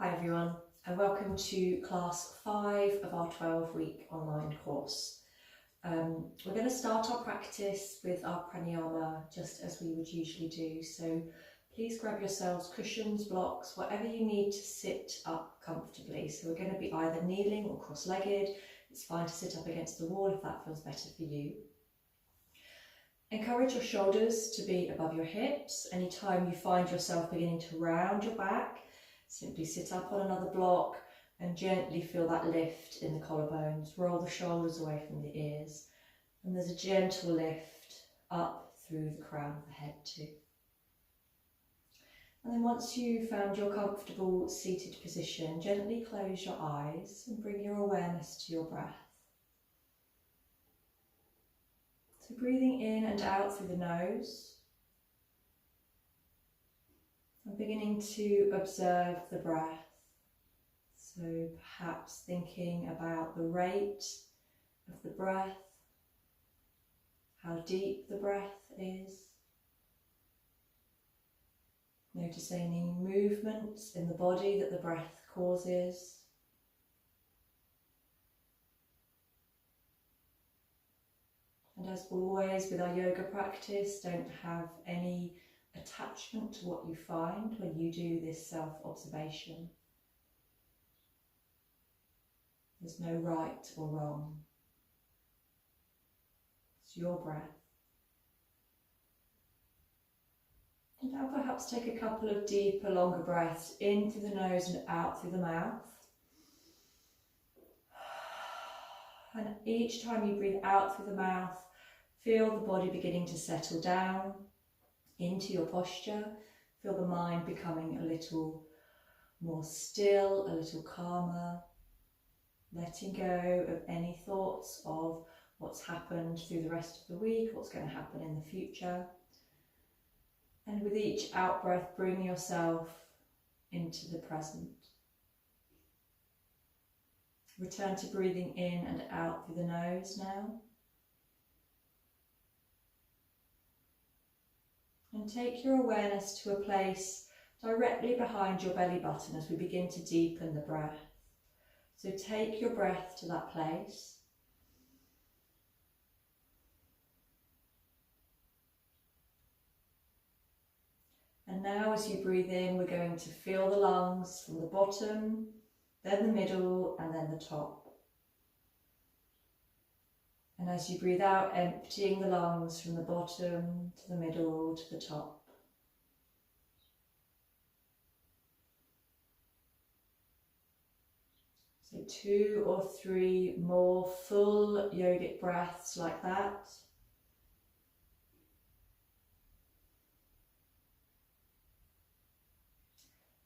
Hi everyone, and welcome to class 5 of our 12-week online course. We're going to start our practice with our Pranayama just as we would usually do, so please grab yourselves cushions, blocks, whatever you need to sit up comfortably. So we're going to be either kneeling or cross-legged. It's fine to sit up against the wall if that feels better for you. Encourage your shoulders to be above your hips. Anytime you find yourself beginning to round your back, simply sit up on another block and gently feel that lift in the collarbones. Roll the shoulders away from the ears. And there's a gentle lift up through the crown of the head too. And then once you've found your comfortable seated position, gently close your eyes and bring your awareness to your breath. So breathing in and out through the nose. And beginning to observe the breath. So perhaps thinking about the rate of the breath, how deep the breath is. Notice any movements in the body that the breath causes. And as always with our yoga practice, don't have any attachment to what you find when you do this self-observation. There's no right or wrong. It's your breath. And now perhaps take a couple of deeper, longer breaths in through the nose and out through the mouth. And each time you breathe out through the mouth, feel the body beginning to settle down into your posture. Feel the mind becoming a little more still, a little calmer, letting go of any thoughts of what's happened through the rest of the week, what's going to happen in the future. And with each out breath, bring yourself into the present. Return to breathing in and out through the nose now. And take your awareness to a place directly behind your belly button as we begin to deepen the breath. So take your breath to that place. And now as you breathe in, we're going to feel the lungs from the bottom, then the middle, and then the top. And as you breathe out, emptying the lungs from the bottom to the middle to the top. So 2 or 3 more full yogic breaths like that.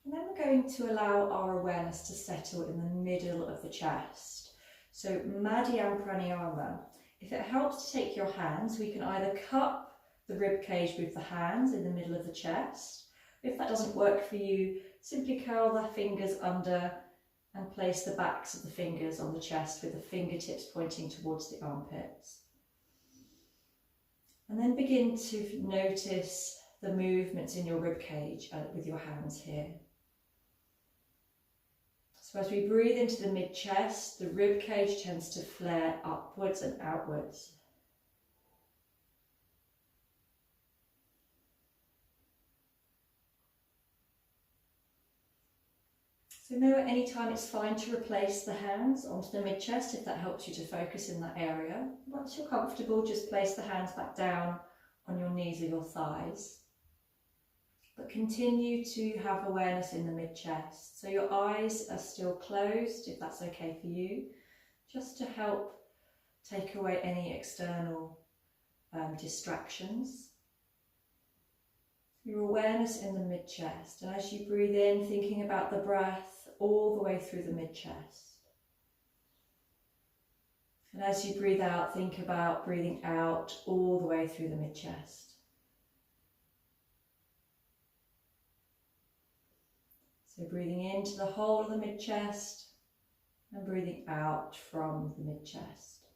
And then we're going to allow our awareness to settle in the middle of the chest. So Madhyam Pranayama. If it helps to take your hands, we can either cup the rib cage with the hands in the middle of the chest. If that doesn't work for you, simply curl the fingers under and place the backs of the fingers on the chest with the fingertips pointing towards the armpits. And then begin to notice the movements in your rib cage with your hands here. So as we breathe into the mid-chest, the rib cage tends to flare upwards and outwards. So know at any time it's fine to replace the hands onto the mid-chest if that helps you to focus in that area. Once you're comfortable, just place the hands back down on your knees or your thighs. But continue to have awareness in the mid-chest. So your eyes are still closed, if that's okay for you, just to help take away any external distractions. Your awareness in the mid-chest. And as you breathe in, thinking about the breath all the way through the mid-chest. And as you breathe out, think about breathing out all the way through the mid-chest. So breathing into the whole of the mid-chest and breathing out from the mid-chest.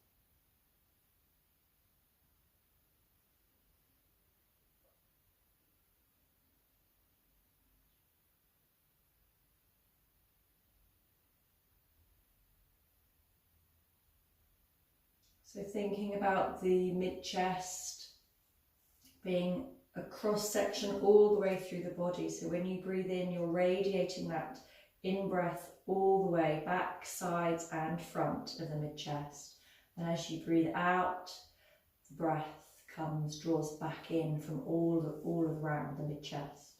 So thinking about the mid-chest being a cross-section all the way through the body. So when you breathe in, you're radiating that in-breath all the way back, sides and front of the mid-chest. And as you breathe out, the breath draws back in from all around the mid-chest.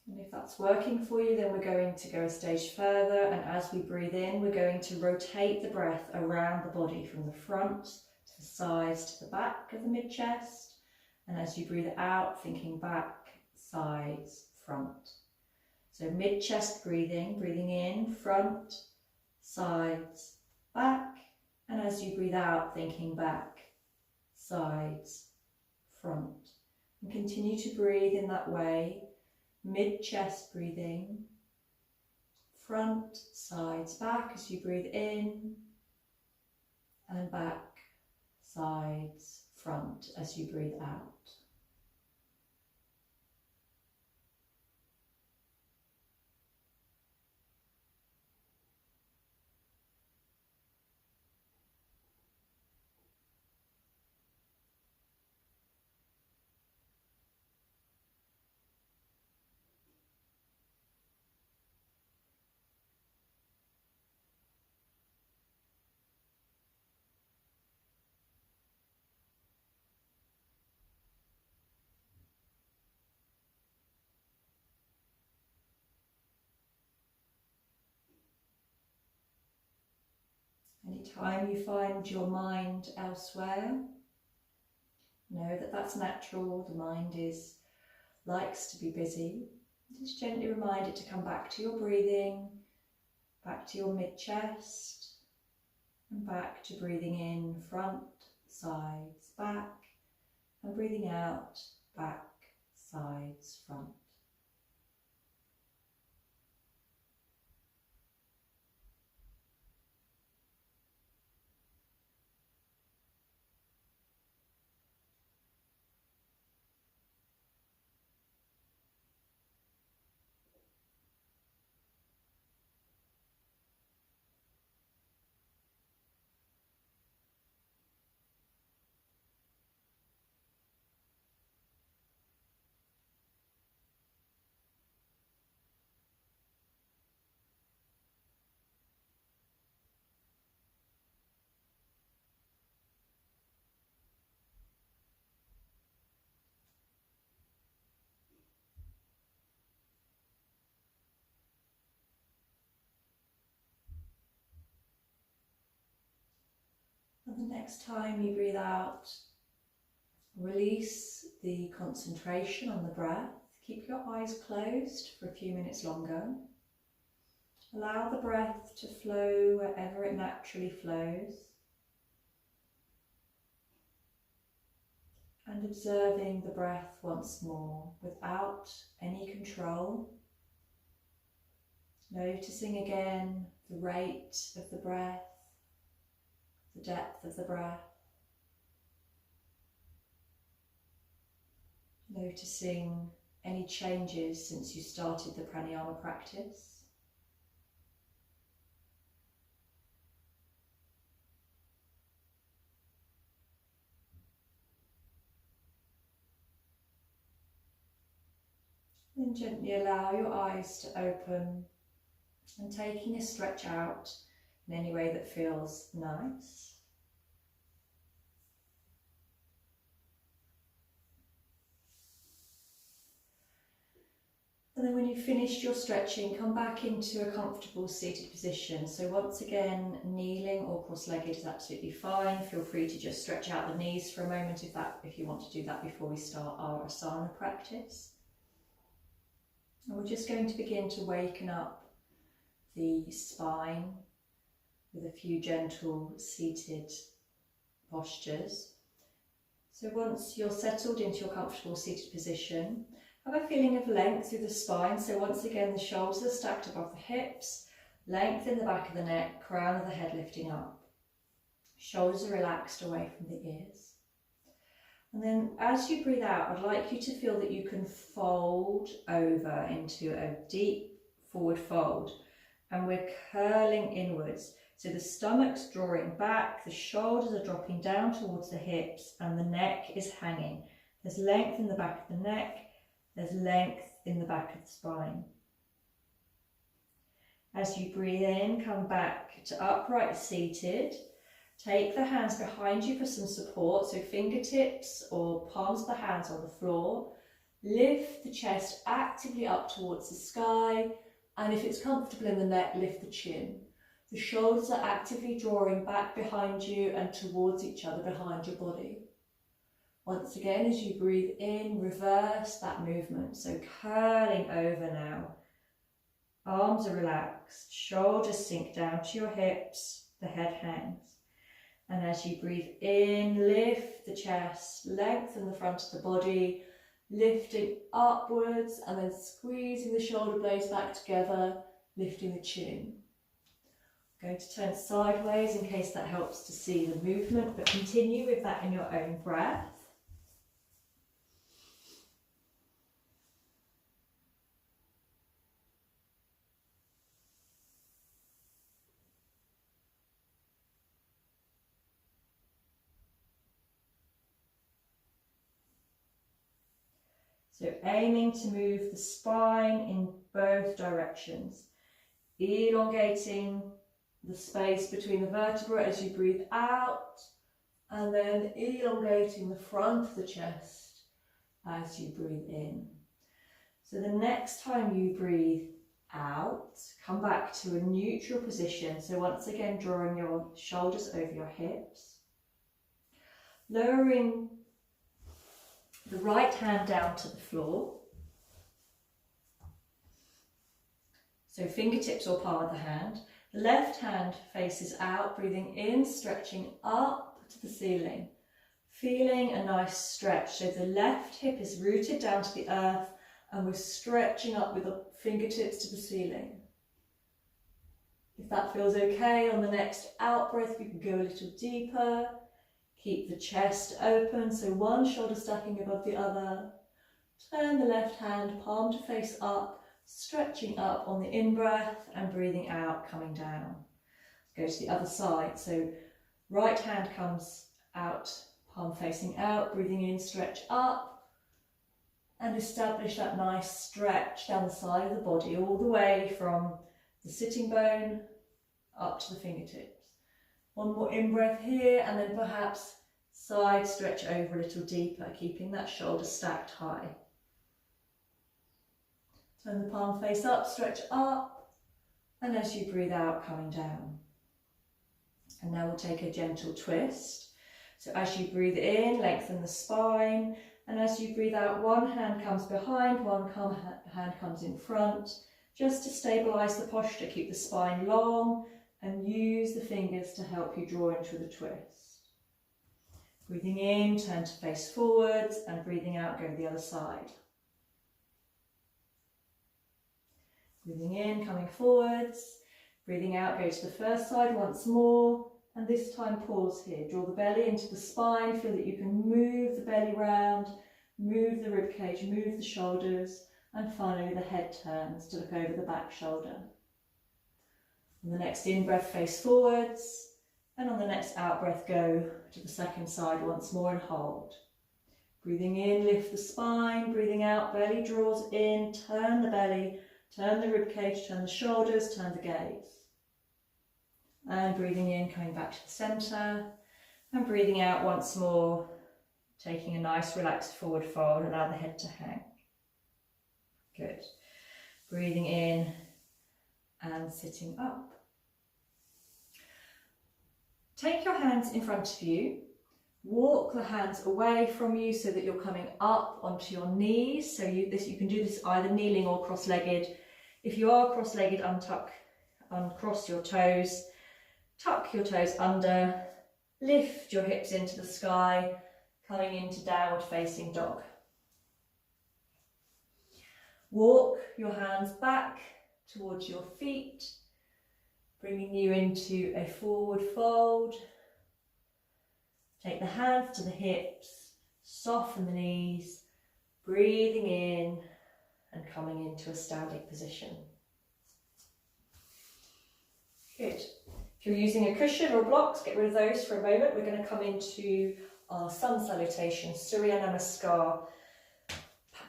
And if that's working for you, then we're going to go a stage further, and as we breathe in, we're going to rotate the breath around the body from the front to the sides to the back of the mid-chest. And as you breathe out, thinking back, sides, front. So mid-chest breathing, breathing in, front, sides, back. And as you breathe out, thinking back, sides, front. And continue to breathe in that way. Mid-chest breathing, front, sides, back as you breathe in, and back, sides, front as you breathe out. Anytime you find your mind elsewhere, know that that's natural. The mind likes to be busy. Just gently remind it to come back to your breathing, back to your mid-chest, and back to breathing in, front, sides, back, and breathing out, back, sides, front. And the next time you breathe out, release the concentration on the breath. Keep your eyes closed for a few minutes longer. Allow the breath to flow wherever it naturally flows. And observing the breath once more without any control. Noticing again the rate of the breath, the depth of the breath. Noticing any changes since you started the pranayama practice. Then gently allow your eyes to open and taking a stretch out in any way that feels nice. And then when you've finished your stretching, come back into a comfortable seated position. So once again, kneeling or cross-legged is absolutely fine. Feel free to just stretch out the knees for a moment if you want to do that before we start our Asana practice. And we're just going to begin to waken up the spine with a few gentle seated postures. So once you're settled into your comfortable seated position, have a feeling of length through the spine. So once again, the shoulders are stacked above the hips, length in the back of the neck, crown of the head lifting up. Shoulders are relaxed away from the ears. And then as you breathe out, I'd like you to feel that you can fold over into a deep forward fold. And we're curling inwards. So the stomach's drawing back, the shoulders are dropping down towards the hips, and the neck is hanging. There's length in the back of the neck, there's length in the back of the spine. As you breathe in, come back to upright seated. Take the hands behind you for some support, so fingertips or palms of the hands on the floor. Lift the chest actively up towards the sky, and if it's comfortable in the neck, lift the chin. The shoulders are actively drawing back behind you and towards each other behind your body. Once again, as you breathe in, reverse that movement, so curling over now. Arms are relaxed, shoulders sink down to your hips, the head hangs. And as you breathe in, lift the chest, lengthen the front of the body, lifting upwards and then squeezing the shoulder blades back together, lifting the chin. I'm going to turn sideways in case that helps to see the movement, but continue with that in your own breath. So aiming to move the spine in both directions, elongating the space between the vertebrae as you breathe out, and then elongating the front of the chest as you breathe in. So the next time you breathe out, come back to a neutral position. So once again, drawing your shoulders over your hips, lowering the right hand down to the floor. So fingertips or palm of the hand. The left hand faces out, breathing in, stretching up to the ceiling. Feeling a nice stretch. So the left hip is rooted down to the earth and we're stretching up with the fingertips to the ceiling. If that feels okay, on the next out breath we can go a little deeper. Keep the chest open, so one shoulder stacking above the other. Turn the left hand, palm to face up, stretching up on the in-breath and breathing out, coming down. Go to the other side, so right hand comes out, palm facing out, breathing in, stretch up, and establish that nice stretch down the side of the body, all the way from the sitting bone up to the fingertips. One more in-breath here, and then perhaps side stretch over a little deeper, keeping that shoulder stacked high. Turn the palm face up, stretch up, and as you breathe out, coming down. And now we'll take a gentle twist. So as you breathe in, lengthen the spine, and as you breathe out, one hand comes behind, one hand comes in front, just to stabilise the posture. Keep the spine long, and use the fingers to help you draw into the twist. Breathing in, turn to face forwards, and breathing out, go to the other side. Breathing in, coming forwards, breathing out, go to the first side once more, and this time pause here. Draw the belly into the spine, feel that you can move the belly round, move the rib cage, move the shoulders, and finally the head turns to look over the back shoulder. On the next in-breath, face forwards, and on the next out-breath, go to the second side once more and hold. Breathing in, lift the spine, breathing out, belly draws in, turn the belly, turn the rib cage, turn the shoulders, turn the gaze. And breathing in, coming back to the centre, and breathing out once more, taking a nice relaxed forward fold, allow the head to hang. Good. Breathing in and sitting up. Take your hands in front of you, walk the hands away from you so that you're coming up onto your knees. So you can do this either kneeling or cross-legged. If you are cross-legged, uncross your toes, tuck your toes under, lift your hips into the sky, coming into downward facing dog. Walk your hands back towards your feet, bringing you into a forward fold. Take the hands to the hips, Soften the knees, breathing in and coming into a standing position. Good. If you're using a cushion or blocks, get rid of those for a moment. We're going to come into our sun salutation, Surya Namaskar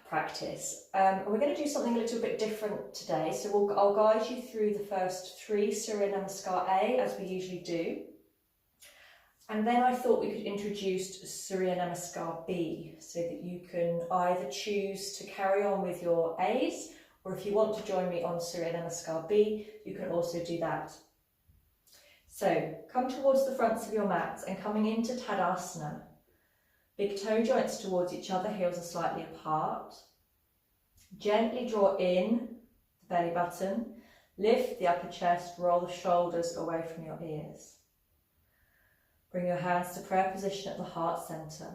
practice. We're going to do something a little bit different today. So I'll guide you through the first 3 Surya Namaskar A, as we usually do. And then I thought we could introduce Surya Namaskar B, so that you can either choose to carry on with your A's, or if you want to join me on Surya Namaskar B, you can also do that. So come towards the fronts of your mats and coming into Tadasana. Big toe joints towards each other, heels are slightly apart. Gently draw in the belly button, lift the upper chest, roll the shoulders away from your ears. Bring your hands to prayer position at the heart center.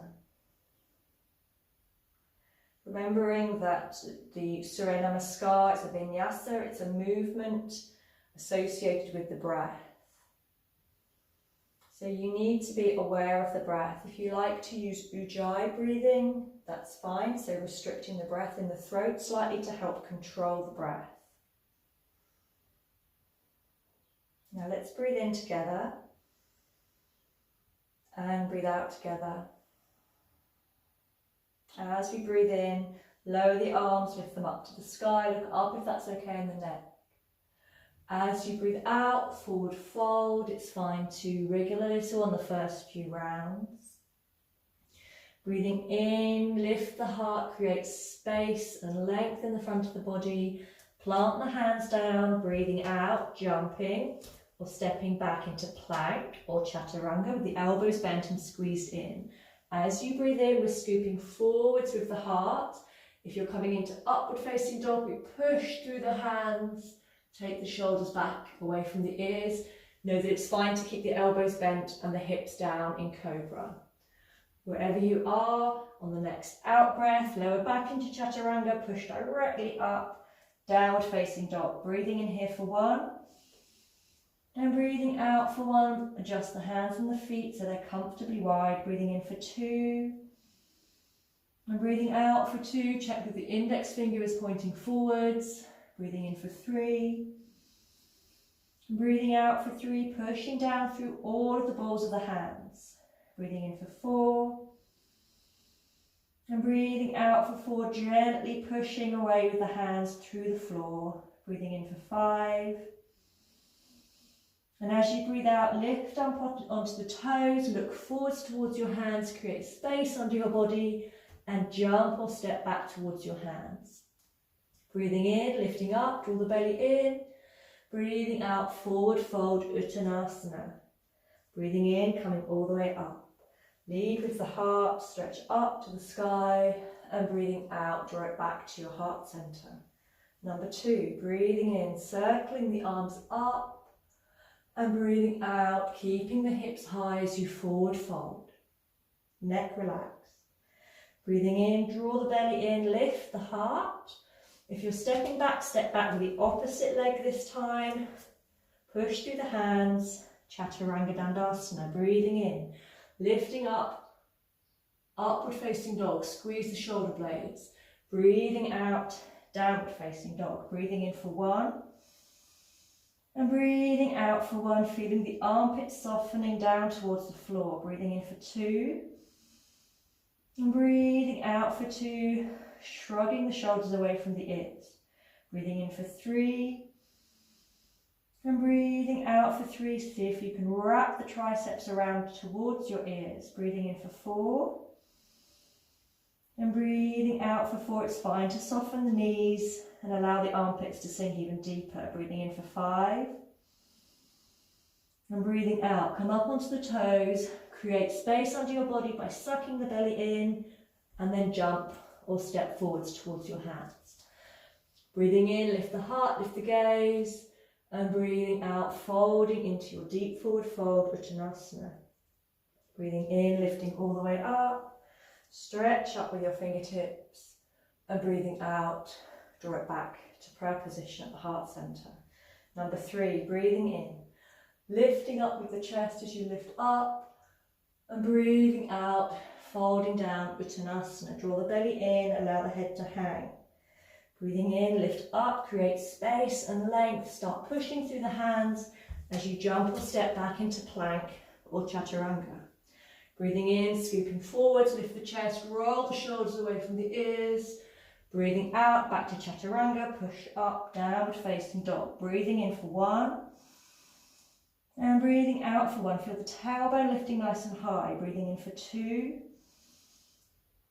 Remembering that the Surya Namaskar is a vinyasa, it's a movement associated with the breath. So you need to be aware of the breath. If you like to use ujjayi breathing, that's fine. So restricting the breath in the throat slightly to help control the breath. Now let's breathe in together and breathe out together. As we breathe in, lower the arms, lift them up to the sky, look up if that's okay in the neck. As you breathe out, forward fold, it's fine to wriggle a little on the first few rounds. Breathing in, lift the heart, create space and length in the front of the body. Plant the hands down, breathing out, jumping or stepping back into plank or chaturanga with the elbows bent and squeezed in. As you breathe in, we're scooping forwards with the heart. If you're coming into upward facing dog, we push through the hands. Take the shoulders back away from the ears. Know that it's fine to keep the elbows bent and the hips down in cobra. Wherever you are, on the next out breath, lower back into chaturanga, push directly up, downward facing dog. Breathing in here for 1. And breathing out for 1. Adjust the hands and the feet so they're comfortably wide. Breathing in for 2. And breathing out for 2. Check that the index finger is pointing forwards. Breathing in for 3, breathing out for 3, pushing down through all of the balls of the hands. Breathing in for 4, and breathing out for 4, gently pushing away with the hands through the floor. Breathing in for 5, and as you breathe out, lift up onto the toes, look forwards towards your hands, create space under your body, and jump or step back towards your hands. Breathing in, lifting up, draw the belly in. Breathing out, forward fold, Uttanasana. Breathing in, coming all the way up. Lead with the heart, stretch up to the sky. And breathing out, draw it back to your heart center. Number 2, breathing in, circling the arms up. And breathing out, keeping the hips high as you forward fold. Neck relaxed. Breathing in, draw the belly in, lift the heart. If you're stepping back, step back with the opposite leg this time. Push through the hands, Chaturanga Dandasana. Breathing in, lifting up, upward facing dog. Squeeze the shoulder blades. Breathing out, downward facing dog. Breathing in for 1. And breathing out for 1, feeling the armpits softening down towards the floor. Breathing in for 2. And breathing out for 2. Shrugging the shoulders away from the ears. Breathing in for 3. And breathing out for 3. See if you can wrap the triceps around towards your ears. Breathing in for 4. And breathing out for 4. It's fine to soften the knees and allow the armpits to sink even deeper. Breathing in for 5. And breathing out. Come up onto the toes. Create space under your body by sucking the belly in and then jump or step forwards towards your hands. Breathing in, lift the heart, lift the gaze, and breathing out, folding into your deep forward fold, Uttanasana. Breathing in, lifting all the way up, stretch up with your fingertips, and breathing out, draw it back to prayer position at the heart center. Number 3, breathing in, lifting up with the chest as you lift up, and breathing out, folding down, Uttanasana. Draw the belly in, allow the head to hang. Breathing in, lift up, create space and length. Start pushing through the hands as you jump or step back into plank or chaturanga. Breathing in, scooping forwards, lift the chest, roll the shoulders away from the ears. Breathing out, back to chaturanga, push up, downward facing dog. Breathing in for 1. And breathing out for 1. Feel the tailbone lifting nice and high. Breathing in for 2.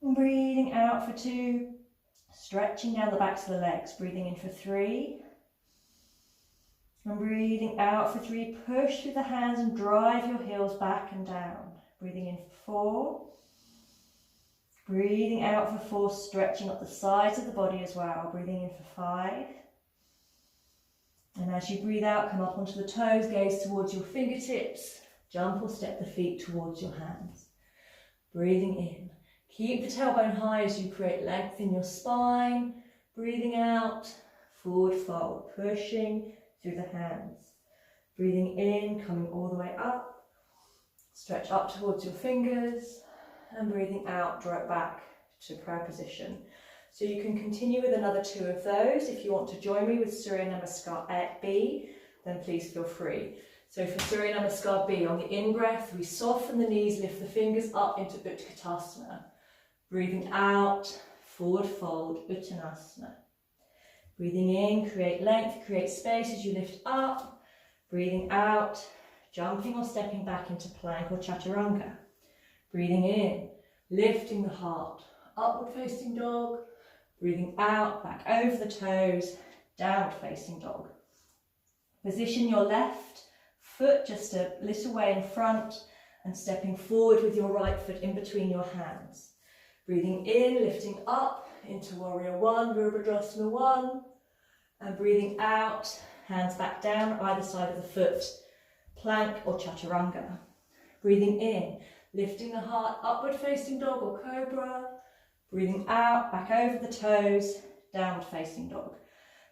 And breathing out for 2. Stretching down the backs of the legs. Breathing in for 3. And breathing out for 3. Push through the hands and drive your heels back and down. Breathing in for 4. Breathing out for 4. Stretching up the sides of the body as well. Breathing in for 5. And as you breathe out, come up onto the toes, gaze towards your fingertips. Jump or step the feet towards your hands. Breathing in. Keep the tailbone high as you create length in your spine. Breathing out, forward fold, pushing through the hands. Breathing in, coming all the way up. Stretch up towards your fingers. And breathing out, draw it back to prayer position. So you can continue with another 2 of those. If you want to join me with Surya Namaskar B, then please feel free. So for Surya Namaskar B, on the in-breath, we soften the knees, lift the fingers up into Utkatasana. Breathing out, forward fold, Uttanasana. Breathing in, create length, create space as you lift up. Breathing out, jumping or stepping back into plank or chaturanga. Breathing in, lifting the heart, upward facing dog. Breathing out, back over the toes, downward facing dog. Position your left foot just a little way in front and stepping forward with your right foot in between your hands. Breathing in, lifting up into Warrior 1, Virabhadrasana 1. And breathing out, hands back down either side of the foot, plank or chaturanga. Breathing in, lifting the heart, upward facing dog or cobra. Breathing out, back over the toes, downward facing dog.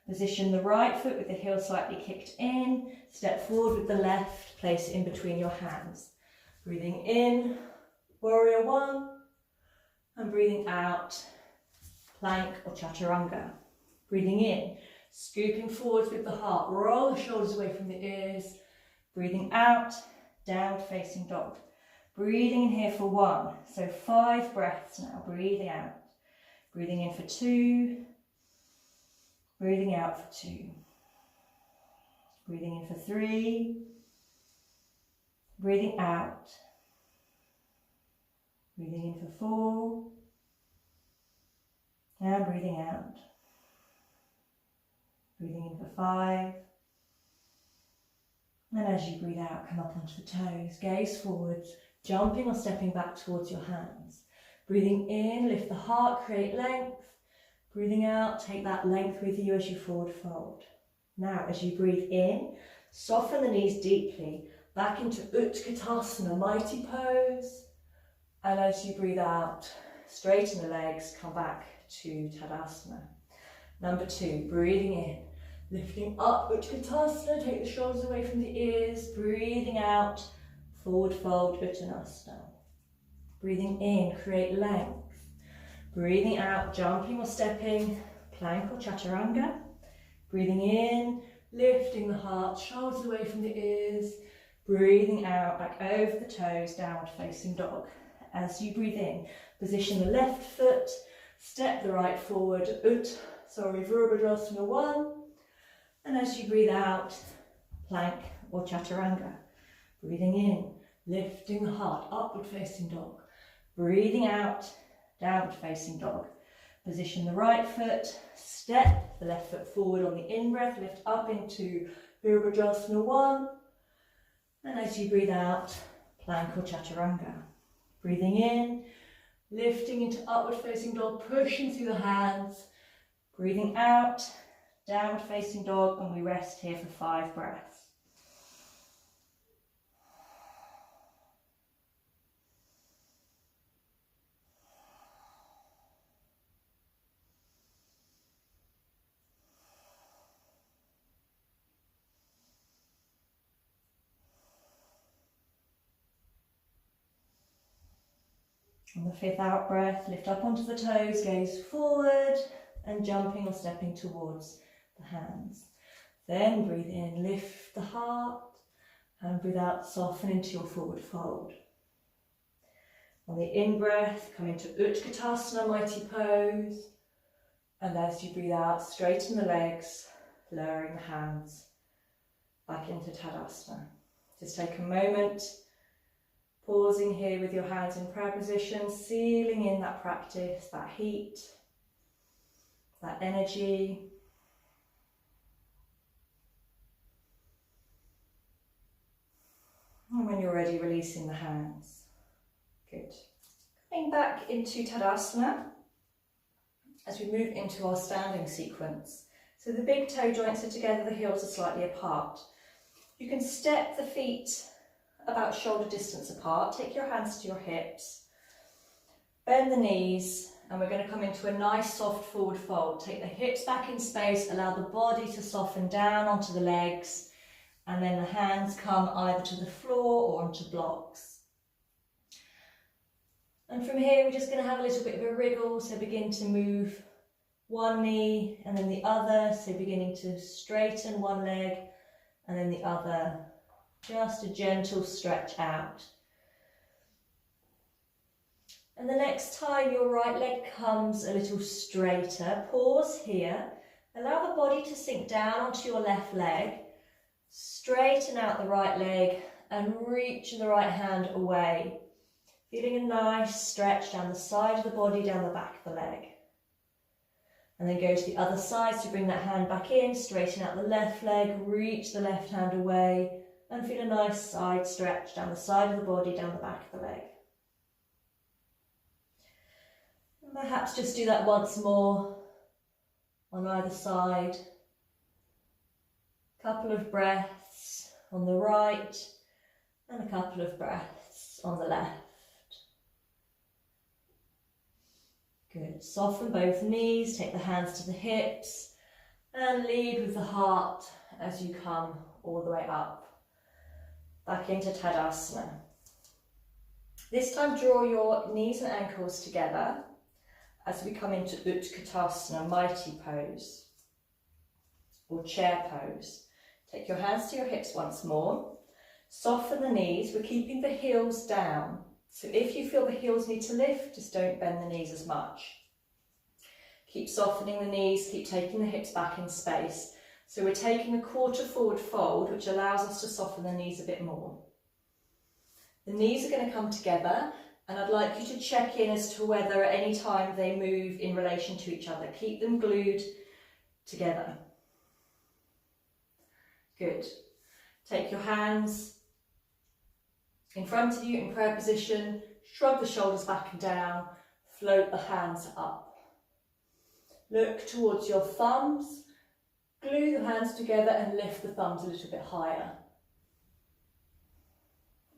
Position the right foot with the heel slightly kicked in. Step forward with the left, place it in between your hands. Breathing in, Warrior 1. And breathing out, plank or chaturanga. Breathing in, scooping forwards with the heart. Roll the shoulders away from the ears. Breathing out, downward facing dog. Breathing in here for 1. So 5 breaths now. Breathing out. Breathing in for 2. Breathing out for 2. Breathing in for 3. Breathing out. Breathing in for 4. And breathing out. Breathing in for 5. And as you breathe out, come up onto the toes. Gaze forwards. Jumping or stepping back towards your hands. Breathing in, lift the heart, create length. Breathing out, take that length with you as you forward fold. Now, as you breathe in, soften the knees deeply, back into Utkatasana, mighty pose. And as you breathe out, straighten the legs, come back to Tadasana. Number 2, breathing in, lifting up Utkatasana, take the shoulders away from the ears, breathing out, forward fold, Uttanasana. Breathing in, create length. Breathing out, jumping or stepping, plank or chaturanga. Breathing in, lifting the heart, shoulders away from the ears. Breathing out, back over the toes, downward facing dog. As you breathe in, position the left foot, step the right forward, Virabhadrasana 1. And as you breathe out, plank or chaturanga. Breathing in, lifting the heart, upward facing dog. Breathing out, downward facing dog. Position the right foot, step the left foot forward on the in-breath, lift up into Virabhadrasana 1. And as you breathe out, plank or chaturanga. Breathing in, lifting into upward facing dog, pushing through the hands. Breathing out, downward facing dog, and we rest here for 5 breaths. On the 5th out breath, lift up onto the toes, gaze forward and jumping or stepping towards the hands. Then breathe in, lift the heart, and breathe out, soften into your forward fold. On the in-breath, come into Utkatasana, mighty pose. And as you breathe out, straighten the legs, lowering the hands back into Tadasana. Just take a moment, pausing here with your hands in prayer position, sealing in that practice, that heat, that energy. And when you're ready, releasing the hands. Good. Coming back into Tadasana as we move into our standing sequence. So the big toe joints are together, the heels are slightly apart. You can step the feet about shoulder distance apart, take your hands to your hips, bend the knees, and we're going to come into a nice soft forward fold. Take the hips back in space, allow the body to soften down onto the legs, and then the hands come either to the floor or onto blocks. And from here, we're just going to have a little bit of a wriggle, so begin to move one knee and then the other, so beginning to straighten one leg and then the other, just a gentle stretch out. And the next time your right leg comes a little straighter, pause here, allow the body to sink down onto your left leg, straighten out the right leg and reach the right hand away. Feeling a nice stretch down the side of the body, down the back of the leg. And then go to the other side, so bring that hand back in, straighten out the left leg, reach the left hand away, and feel a nice side stretch down the side of the body, down the back of the leg. And perhaps just do that once more on either side. Couple of breaths on the right, and a couple of breaths on the left. Good. Soften both knees, take the hands to the hips and lead with the heart as you come all the way up. Back into Tadasana. This time draw your knees and ankles together as we come into Utkatasana, mighty pose or chair pose. Take your hands to your hips once more. Soften the knees, we're keeping the heels down. So if you feel the heels need to lift, just don't bend the knees as much. Keep softening the knees, keep taking the hips back in space. So we're taking a quarter forward fold, which allows us to soften the knees a bit more. The knees are going to come together, and I'd like you to check in as to whether at any time they move in relation to each other. Keep them glued together. Good. Take your hands in front of you in prayer position, shrug the shoulders back and down, float the hands up. Look towards your thumbs, glue the hands together and lift the thumbs a little bit higher.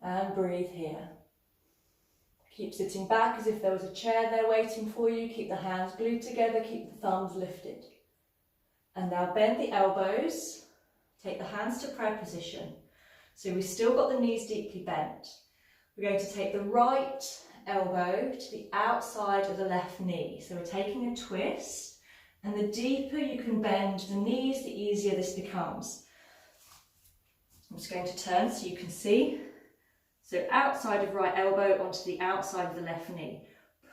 And breathe here. Keep sitting back as if there was a chair there waiting for you. Keep the hands glued together, keep the thumbs lifted. And now bend the elbows, take the hands to prayer position. So we've still got the knees deeply bent. We're going to take the right elbow to the outside of the left knee. So we're taking a twist, and the deeper you can bend the knees, the easier this becomes. I'm just going to turn so you can see. So outside of right elbow onto the outside of the left knee.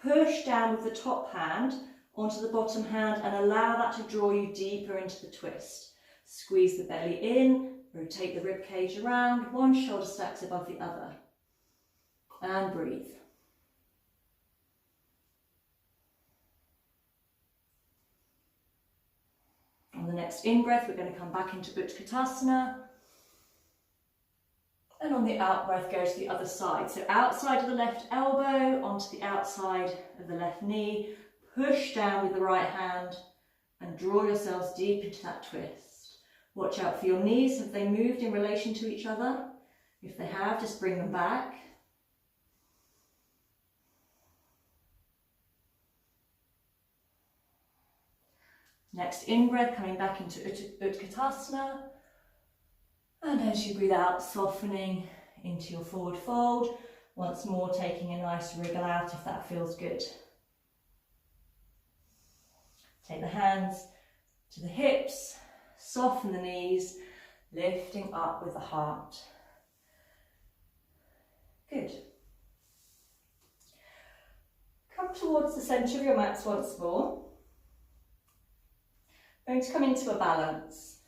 Push down with the top hand onto the bottom hand and allow that to draw you deeper into the twist. Squeeze the belly in. Rotate the rib cage around, one shoulder stacks above the other. And breathe. On the next in-breath, we're going to come back into Utkatasana. And on the out-breath, go to the other side. So outside of the left elbow, onto the outside of the left knee. Push down with the right hand and draw yourselves deep into that twist. Watch out for your knees. Have they moved in relation to each other? If they have, just bring them back. Next in-breath, coming back into Utkatasana. And as you breathe out, softening into your forward fold. Once more, taking a nice wriggle out if that feels good. Take the hands to the hips, soften the knees, lifting up with the heart. Good. Come towards the centre of your mats once more. We're going to come into a balance.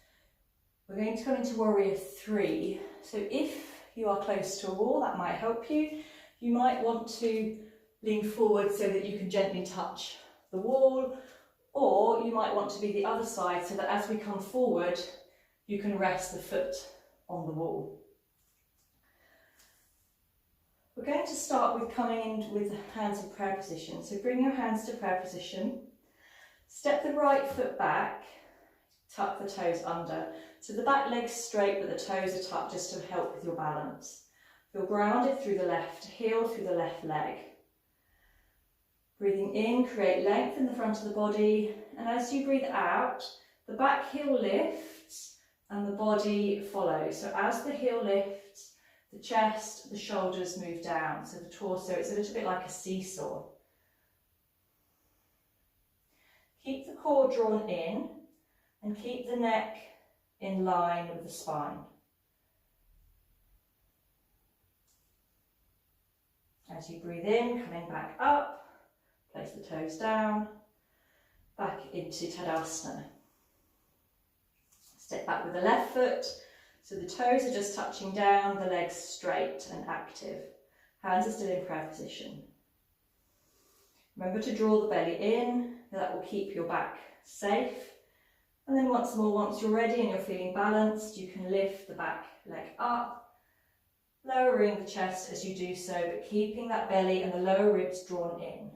We're going to come into warrior 3. So if you are close to a wall, that might help you. You might want to lean forward so that you can gently touch the wall, or you might want to be the other side so that as we come forward, you can rest the foot on the wall. We're going to start with coming in with the hands in prayer position. So bring your hands to prayer position. Step the right foot back, tuck the toes under. So the back leg's straight but the toes are tucked just to help with your balance. Feel grounded through the left heel, through the left leg. Breathing in, create length in the front of the body, and as you breathe out, the back heel lifts and the body follows. So as the heel lifts, the chest, the shoulders move down. So the torso, it's a little bit like a seesaw. Keep the core drawn in and keep the neck in line with the spine. As you breathe in, coming back up, place the toes down, back into Tadasana. Step back with the left foot, so the toes are just touching down, the legs straight and active. Hands are still in prayer position. Remember to draw the belly in, that will keep your back safe. And then once more, once you're ready and you're feeling balanced, you can lift the back leg up, lowering the chest as you do so, but keeping that belly and the lower ribs drawn in.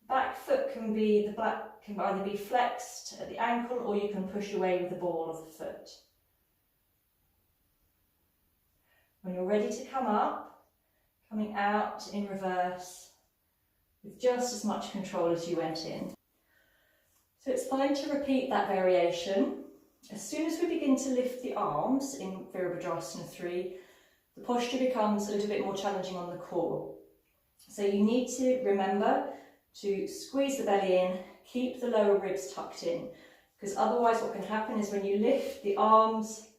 Back foot can either be flexed at the ankle or you can push away with the ball of the foot. When you're ready to come up, coming out in reverse with just as much control as you went in. So it's fine to repeat that variation. As soon as we begin to lift the arms in Virabhadrasana 3, the posture becomes a little bit more challenging on the core. So you need to remember to squeeze the belly in, keep the lower ribs tucked in, because otherwise what can happen is when you lift the arms,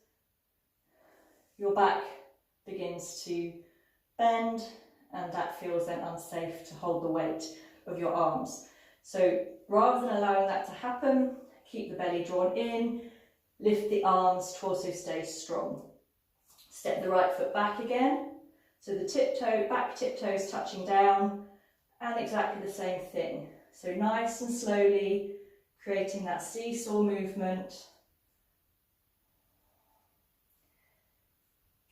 your back begins to bend, and that feels then unsafe to hold the weight of your arms. So rather than allowing that to happen, keep the belly drawn in, lift the arms, torso stays strong. Step the right foot back again, so the back tiptoes touching down, and exactly the same thing. So nice and slowly, creating that seesaw movement.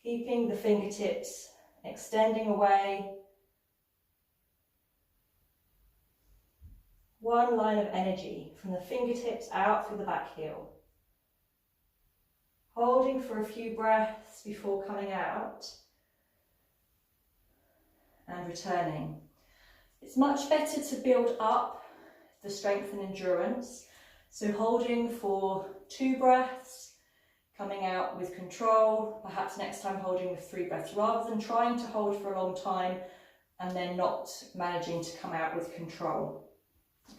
Keeping the fingertips extending away. One line of energy from the fingertips out through the back heel. Holding for a few breaths before coming out and returning. It's much better to build up the strength and endurance. So holding for 2 breaths, coming out with control, perhaps next time holding with 3 breaths, rather than trying to hold for a long time and then not managing to come out with control.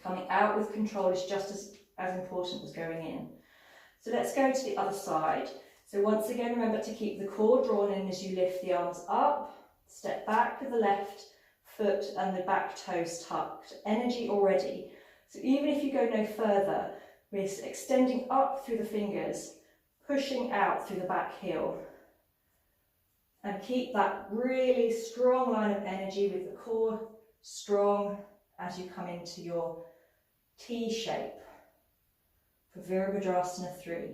Coming out with control is just as important as going in. So let's go to the other side. So once again, remember to keep the core drawn in as you lift the arms up. Step back with the left foot and the back toes tucked. Energy already. So even if you go no further, we're extending up through the fingers, pushing out through the back heel. And keep that really strong line of energy with the core strong as you come into your T shape for Virabhadrasana 3.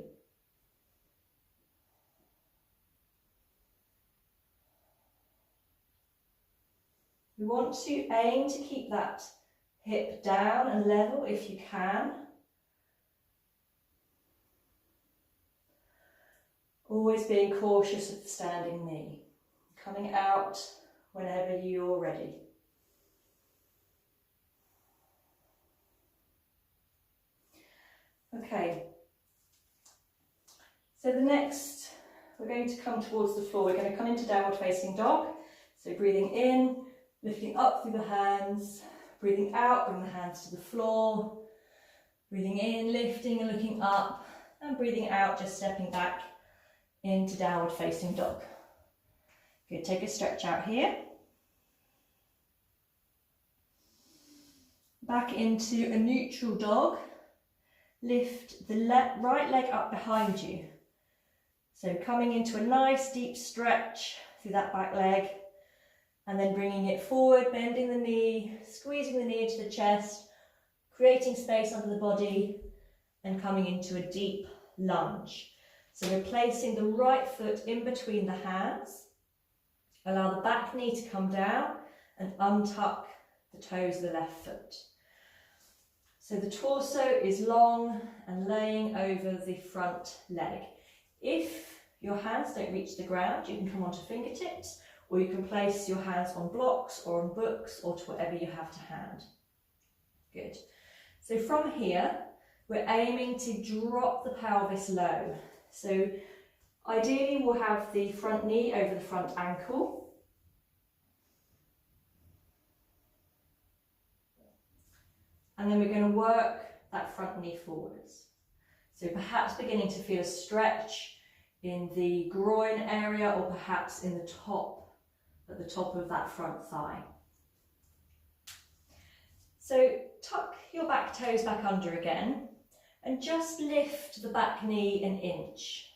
We want to aim to keep that hip down and level if you can. Always being cautious of the standing knee. Coming out whenever you're ready. Okay. So the next we're going to come towards the floor. We're going to come into downward facing dog. So breathing in, lifting up through the hands, breathing out, bring the hands to the floor, breathing in, lifting and looking up, and breathing out, just stepping back into downward facing dog. Good, take a stretch out here. Back into a neutral dog. Lift the right leg up behind you. So coming into a nice deep stretch through that back leg, and then bringing it forward, bending the knee, squeezing the knee into the chest, creating space under the body, and coming into a deep lunge. So we're placing the right foot in between the hands. Allow the back knee to come down and untuck the toes of the left foot. So the torso is long and laying over the front leg. If your hands don't reach the ground, you can come onto fingertips, or you can place your hands on blocks or on books or to whatever you have to hand. Good. So from here, we're aiming to drop the pelvis low. So ideally we'll have the front knee over the front ankle. And then we're going to work that front knee forwards. So perhaps beginning to feel a stretch in the groin area, or perhaps in the top, at the top of that front thigh. So tuck your back toes back under again, and just lift the back knee an inch.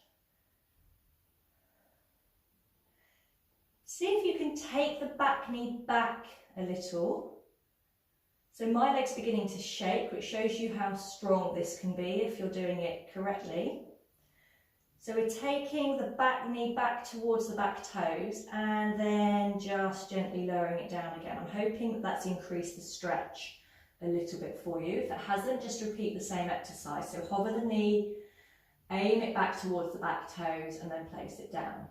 See if you can take the back knee back a little. So my leg's beginning to shake, which shows you how strong this can be if you're doing it correctly. So we're taking the back knee back towards the back toes and then just gently lowering it down again. I'm hoping that that's increased the stretch a little bit for you. If it hasn't, just repeat the same exercise. So hover the knee, aim it back towards the back toes, and then place it down.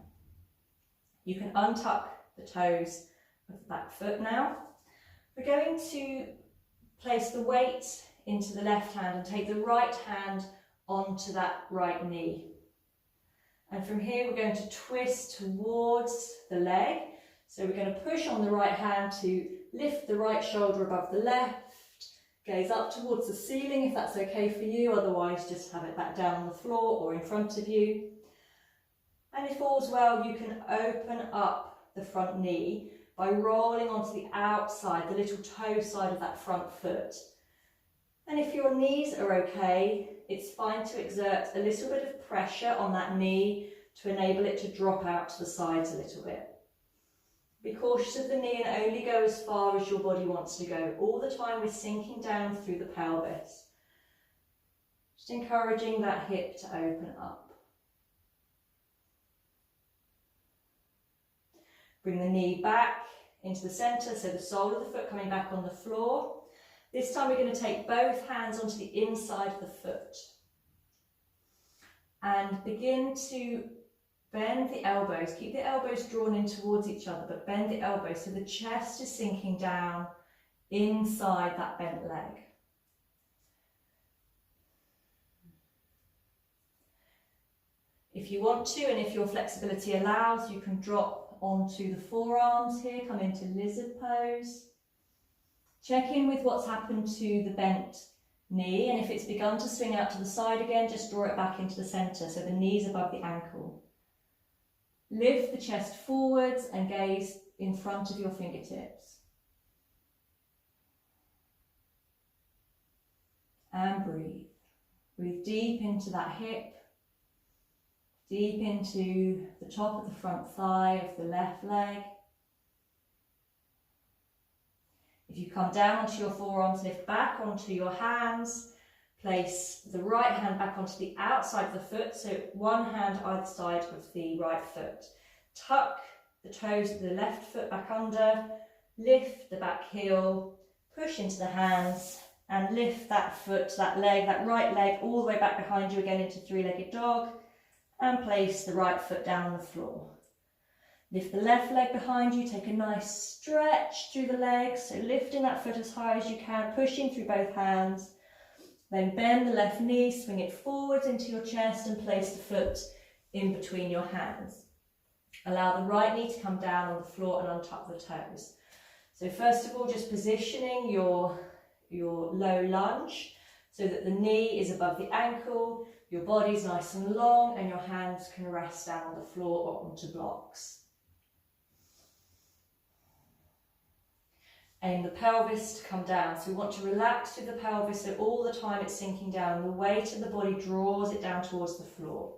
You can untuck the toes of the back foot now. We're going to place the weight into the left hand and take the right hand onto that right knee. And from here we're going to twist towards the leg. So we're going to push on the right hand to lift the right shoulder above the left, gaze up towards the ceiling if that's okay for you, otherwise just have it back down on the floor or in front of you. And if all's well, you can open up the front knee by rolling onto the outside, the little toe side of that front foot. And if your knees are okay, it's fine to exert a little bit of pressure on that knee to enable it to drop out to the sides a little bit. Be cautious of the knee and only go as far as your body wants to go. All the time we're sinking down through the pelvis. Just encouraging that hip to open up. Bring the knee back into the centre, so the sole of the foot coming back on the floor. This time we're going to take both hands onto the inside of the foot and begin to bend the elbows. Keep the elbows drawn in towards each other, but bend the elbows so the chest is sinking down inside that bent leg. If you want to, and if your flexibility allows, you can drop onto the forearms here, come into lizard pose. Check in with what's happened to the bent knee, and if it's begun to swing out to the side again, just draw it back into the centre so the knee's above the ankle. Lift the chest forwards and gaze in front of your fingertips. And breathe. Breathe deep into that hip, deep into the top of the front thigh of the left leg. If you come down onto your forearms, lift back onto your hands. Place the right hand back onto the outside of the foot, so one hand either side of the right foot. Tuck the toes of the left foot back under, lift the back heel, push into the hands, and lift that foot, that leg, that right leg all the way back behind you again into three-legged dog, and place the right foot down on the floor. Lift the left leg behind you, take a nice stretch through the legs, so lifting that foot as high as you can, pushing through both hands. Then bend the left knee, swing it forwards into your chest and place the foot in between your hands. Allow the right knee to come down on the floor and untuck the toes. So first of all, just positioning your low lunge so that the knee is above the ankle, your body's nice and long, and your hands can rest down on the floor or onto blocks. Aim the pelvis to come down. So we want to relax through the pelvis so all the time it's sinking down. The weight of the body draws it down towards the floor.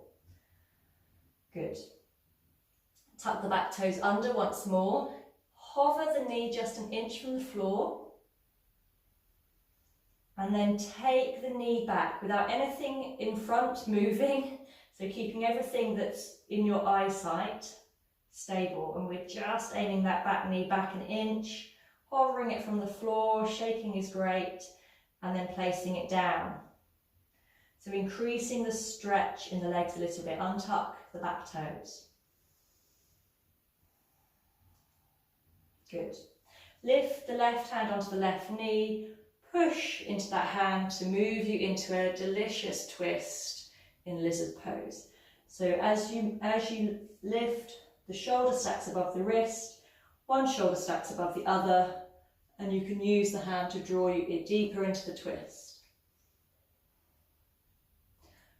Good. Tuck the back toes under once more. Hover the knee just an inch from the floor. And then take the knee back without anything in front moving. So keeping everything that's in your eyesight stable. And we're just aiming that back knee back an inch. Hovering it from the floor, shaking is great, and then placing it down. So increasing the stretch in the legs a little bit, untuck the back toes. Good. Lift the left hand onto the left knee, push into that hand to move you into a delicious twist in lizard pose. So as you lift, the shoulder stacks above the wrist, one shoulder stacks above the other, and you can use the hand to draw you deeper into the twist.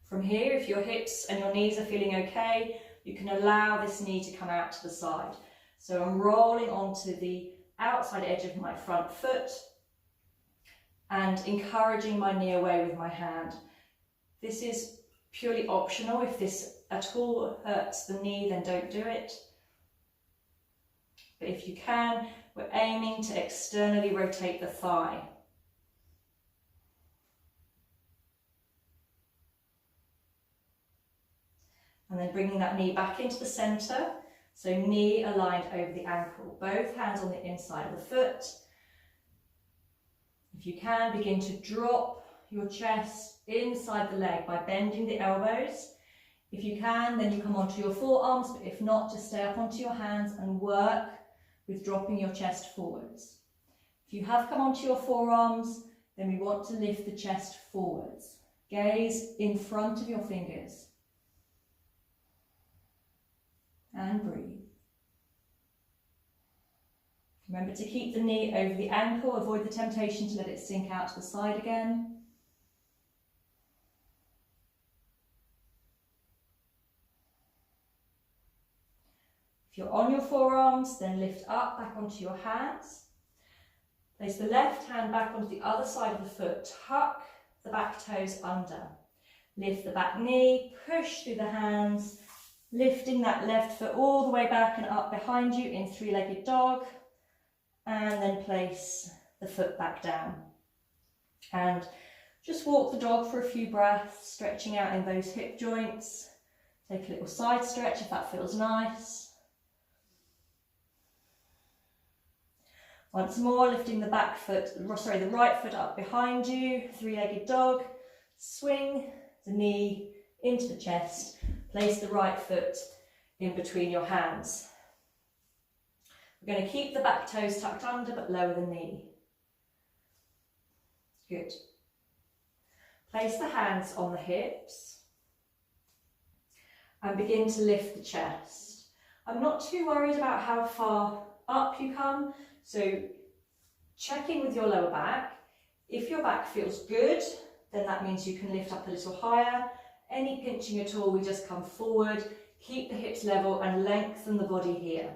From here, if your hips and your knees are feeling okay, you can allow this knee to come out to the side. So I'm rolling onto the outside edge of my front foot and encouraging my knee away with my hand. This is purely optional. If this at all hurts the knee, then don't do it. But if you can, we're aiming to externally rotate the thigh. And then bringing that knee back into the centre. So knee aligned over the ankle, both hands on the inside of the foot. If you can, begin to drop your chest inside the leg by bending the elbows. If you can, then you come onto your forearms, but if not, just stay up onto your hands and work with dropping your chest forwards. If you have come onto your forearms, then we want to lift the chest forwards. Gaze in front of your fingers. And breathe. Remember to keep the knee over the ankle, avoid the temptation to let it sink out to the side again. If you're on your forearms, then lift up back onto your hands. Place the left hand back onto the other side of the foot. Tuck the back toes under. Lift the back knee, push through the hands, lifting that left foot all the way back and up behind you in three-legged dog. And then place the foot back down. And just walk the dog for a few breaths, stretching out in those hip joints. Take a little side stretch if that feels nice. Once more, lifting the the right foot up behind you, three-legged dog. Swing the knee into the chest. Place the right foot in between your hands. We're going to keep the back toes tucked under, but lower the knee. Good. Place the hands on the hips and begin to lift the chest. I'm not too worried about how far up you come. So check in with your lower back. If your back feels good, then that means you can lift up a little higher. Any pinching at all, we just come forward, keep the hips level and lengthen the body here.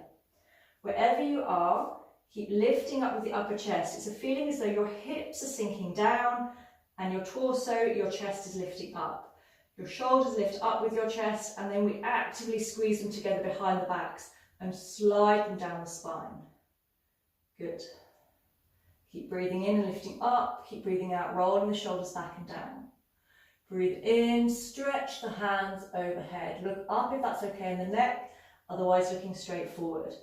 Wherever you are, keep lifting up with the upper chest. It's a feeling as though your hips are sinking down and your torso, your chest is lifting up. Your shoulders lift up with your chest and then we actively squeeze them together behind the backs and slide them down the spine. Good. Keep breathing in and lifting up. Keep breathing out, rolling the shoulders back and down. Breathe in, stretch the hands overhead. Look up if that's okay in the neck, otherwise looking straight forward.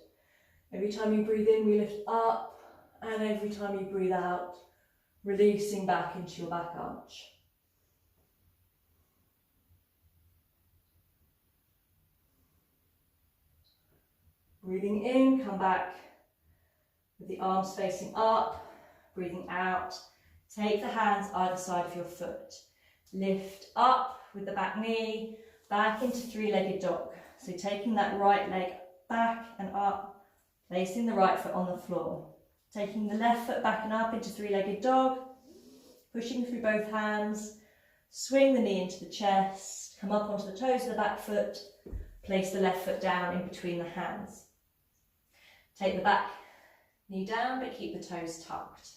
Every time you breathe in, we lift up, and every time you breathe out, releasing back into your back arch. Breathing in, come back with the arms facing up, breathing out. Take the hands either side of your foot. Lift up with the back knee, back into three-legged dog. So taking that right leg back and up, placing the right foot on the floor. Taking the left foot back and up into three-legged dog, pushing through both hands, swing the knee into the chest, come up onto the toes of the back foot, place the left foot down in between the hands. Take the back knee down, but keep the toes tucked.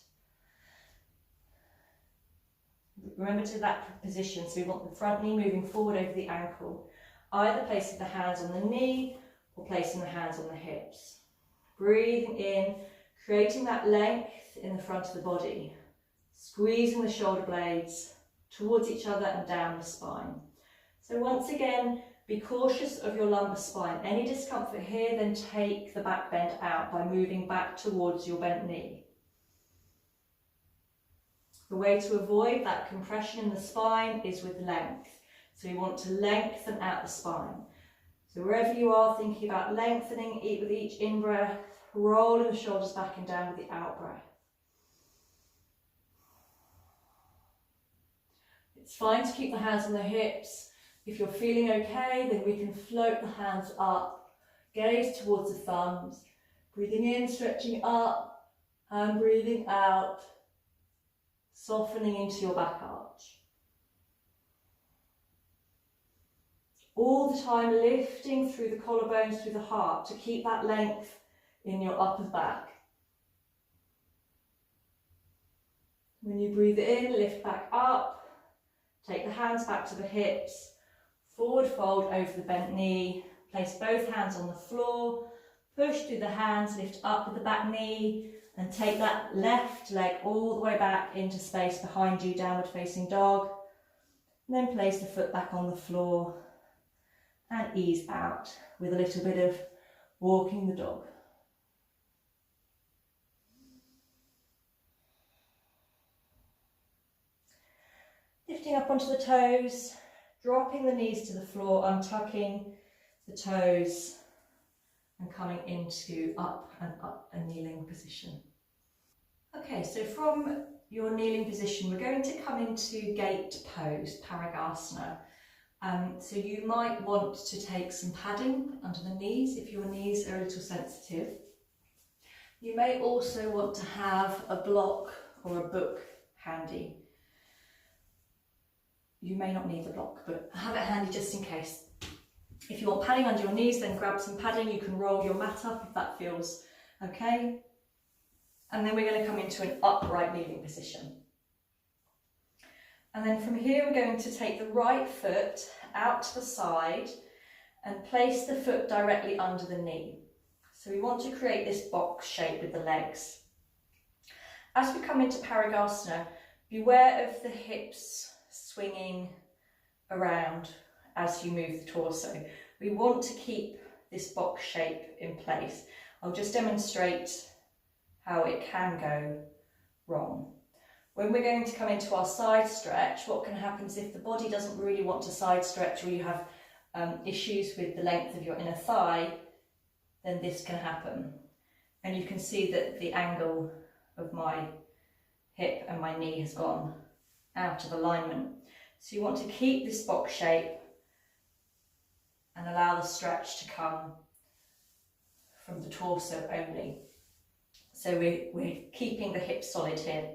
Remember to that position, so we want the front knee moving forward over the ankle, either placing the hands on the knee or placing the hands on the hips. Breathing in, creating that length in the front of the body, squeezing the shoulder blades towards each other and down the spine. So once again, be cautious of your lumbar spine. Any discomfort here, then take the back bend out by moving back towards your bent knee. The way to avoid that compression in the spine is with length. So we want to lengthen out the spine. So wherever you are, thinking about lengthening with each in-breath, rolling the shoulders back and down with the out-breath. It's fine to keep the hands on the hips. If you're feeling okay, then we can float the hands up, gaze towards the thumbs, breathing in, stretching up, and breathing out, softening into your back arch. All the time lifting through the collarbones, through the heart, to keep that length in your upper back. When you breathe in, lift back up, take the hands back to the hips, forward fold over the bent knee, place both hands on the floor, push through the hands, lift up with the back knee, and take that left leg all the way back into space behind you, downward facing dog. And then place the foot back on the floor and ease out with a little bit of walking the dog. Lifting up onto the toes, dropping the knees to the floor, untucking the toes and coming into up a kneeling position. Okay, so from your kneeling position, we're going to come into gate pose, Pranayama. So you might want to take some padding under the knees if your knees are a little sensitive. You may also want to have a block or a book handy. You may not need the block, but have it handy just in case. If you want padding under your knees, then grab some padding. You can roll your mat up if that feels okay. And then we're going to come into an upright kneeling position. And then from here, we're going to take the right foot out to the side and place the foot directly under the knee. So we want to create this box shape with the legs. As we come into Pranayama, beware of the hips swinging around as you move the torso. We want to keep this box shape in place. I'll just demonstrate how it can go wrong. When we're going to come into our side stretch, what can happen is if the body doesn't really want to side stretch, or you have issues with the length of your inner thigh, then this can happen. And you can see that the angle of my hip and my knee has gone out of alignment. So you want to keep this box shape and allow the stretch to come from the torso only. So we're keeping the hips solid here.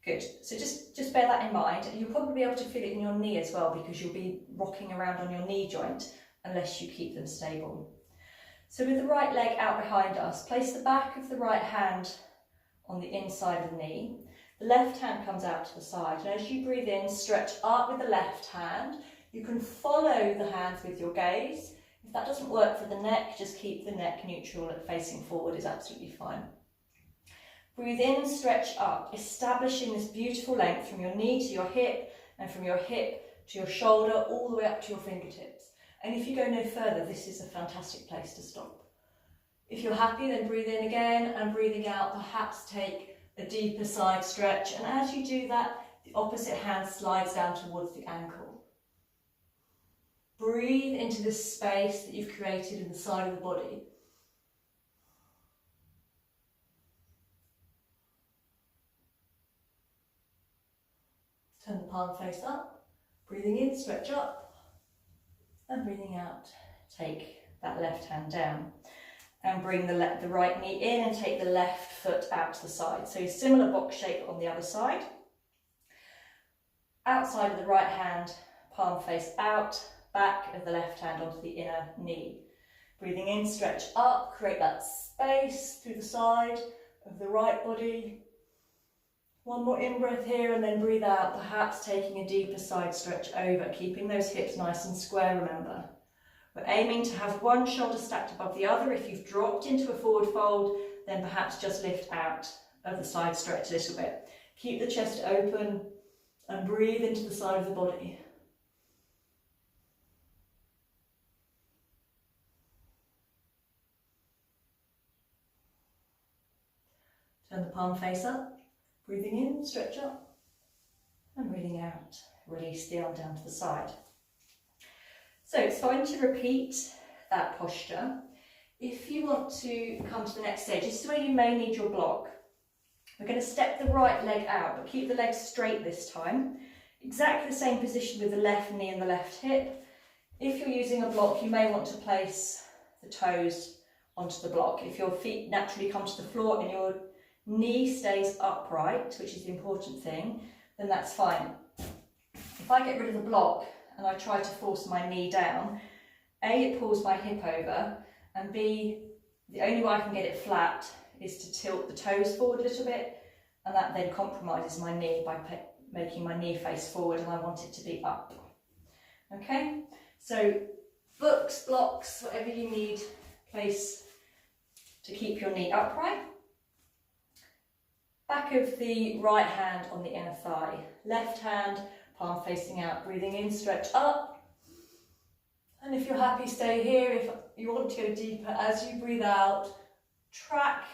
Good. So just bear that in mind. You'll probably be able to feel it in your knee as well, because you'll be rocking around on your knee joint unless you keep them stable. So with the right leg out behind us, place the back of the right hand on the inside of the knee. The left hand comes out to the side, and as you breathe in, stretch up with the left hand. You can follow the hands with your gaze. If that doesn't work for the neck, just keep the neck neutral and facing forward is absolutely fine. Breathe in and stretch up, establishing this beautiful length from your knee to your hip, and from your hip to your shoulder, all the way up to your fingertips. And if you go no further, this is a fantastic place to stop. If you're happy, then breathe in again, and breathing out, perhaps take a deeper side stretch. And as you do that, the opposite hand slides down towards the ankle. Breathe into this space that you've created in the side of the body. Turn the palm face up, breathing in, stretch up, And breathing out, take that left hand down. And bring the right knee in and take the left foot out to the side. So similar box shape on the other side. Outside of the right hand, palm face out, back of the left hand onto the inner knee. Breathing in, stretch up, create that space through the side of the right body. One more in-breath here and then breathe out, perhaps taking a deeper side stretch over, keeping those hips nice and square, remember. We're aiming to have one shoulder stacked above the other. If you've dropped into a forward fold, then perhaps just lift out of the side stretch a little bit. Keep the chest open and breathe into the side of the body. Turn the palm face up. Breathing in, stretch up. And breathing out, release the arm down to the side. So it's fine to repeat that posture. If you want to come to the next stage, this is where you may need your block. We're going to step the right leg out, but keep the legs straight this time. Exactly the same position with the left knee and the left hip. If you're using a block, you may want to place the toes onto the block. If your feet naturally come to the floor and your knee stays upright, which is the important thing, then that's fine. If I get rid of the block and I try to force my knee down, A, it pulls my hip over, and B, the only way I can get it flat is to tilt the toes forward a little bit, and that then compromises my knee by making my knee face forward, and I want it to be up. Okay, so books, blocks, whatever you need, place to keep your knee upright. Back of the right hand on the inner thigh, left hand, palm facing out, breathing in, stretch up. And if you're happy, stay here. If you want to go deeper, as you breathe out, track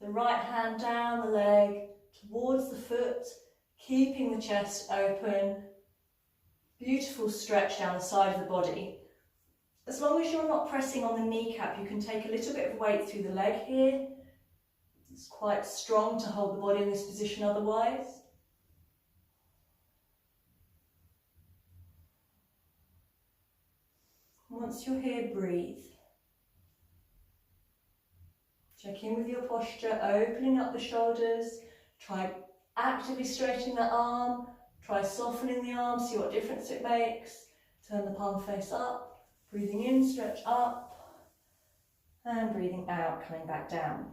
the right hand down the leg towards the foot, keeping the chest open. Beautiful stretch down the side of the body. As long as you're not pressing on the kneecap, you can take a little bit of weight through the leg here. It's quite strong to hold the body in this position otherwise. Once you're here, breathe. Check in with your posture, opening up the shoulders. Try actively straightening the arm. Try softening the arm, see what difference it makes. Turn the palm face up. Breathing in, stretch up. And breathing out, coming back down.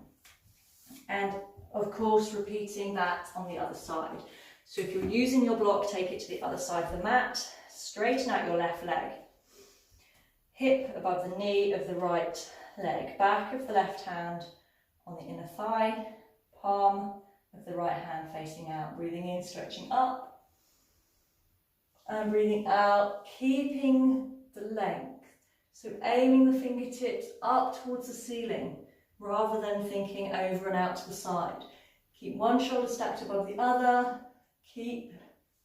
And of course, repeating that on the other side. So if you're using your block, take it to the other side of the mat. Straighten out your left leg. Hip above the knee of the right leg. Back of the left hand on the inner thigh. Palm of the right hand facing out. Breathing in, stretching up. And breathing out, keeping the length. So aiming the fingertips up towards the ceiling, rather than thinking over and out to the side. Keep one shoulder stacked above the other. Keep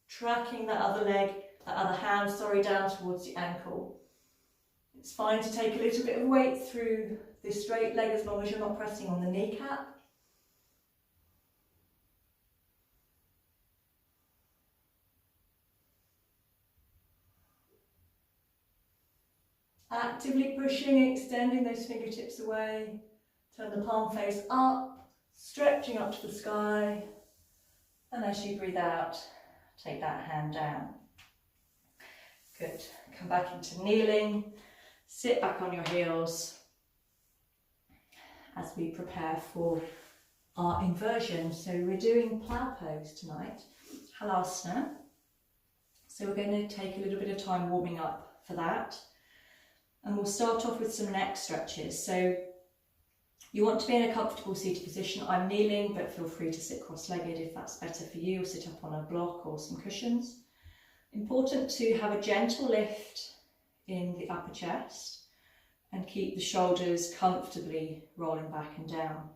tracking that other leg, that other hand, down towards the ankle. It's fine to take a little bit of weight through this straight leg as long as you're not pressing on the kneecap. Actively pushing, extending those fingertips away. Turn the palm face up, stretching up to the sky. And as you breathe out, take that hand down. Good. Come back into kneeling. Sit back on your heels as we prepare for our inversion. So we're doing plough pose tonight, Asana. So we're going to take a little bit of time warming up for that. And we'll start off with some neck stretches. So you want to be in a comfortable seated position. I'm kneeling, but feel free to sit cross-legged if that's better for you, or sit up on a block or some cushions. Important to have a gentle lift in the upper chest and keep the shoulders comfortably rolling back and down.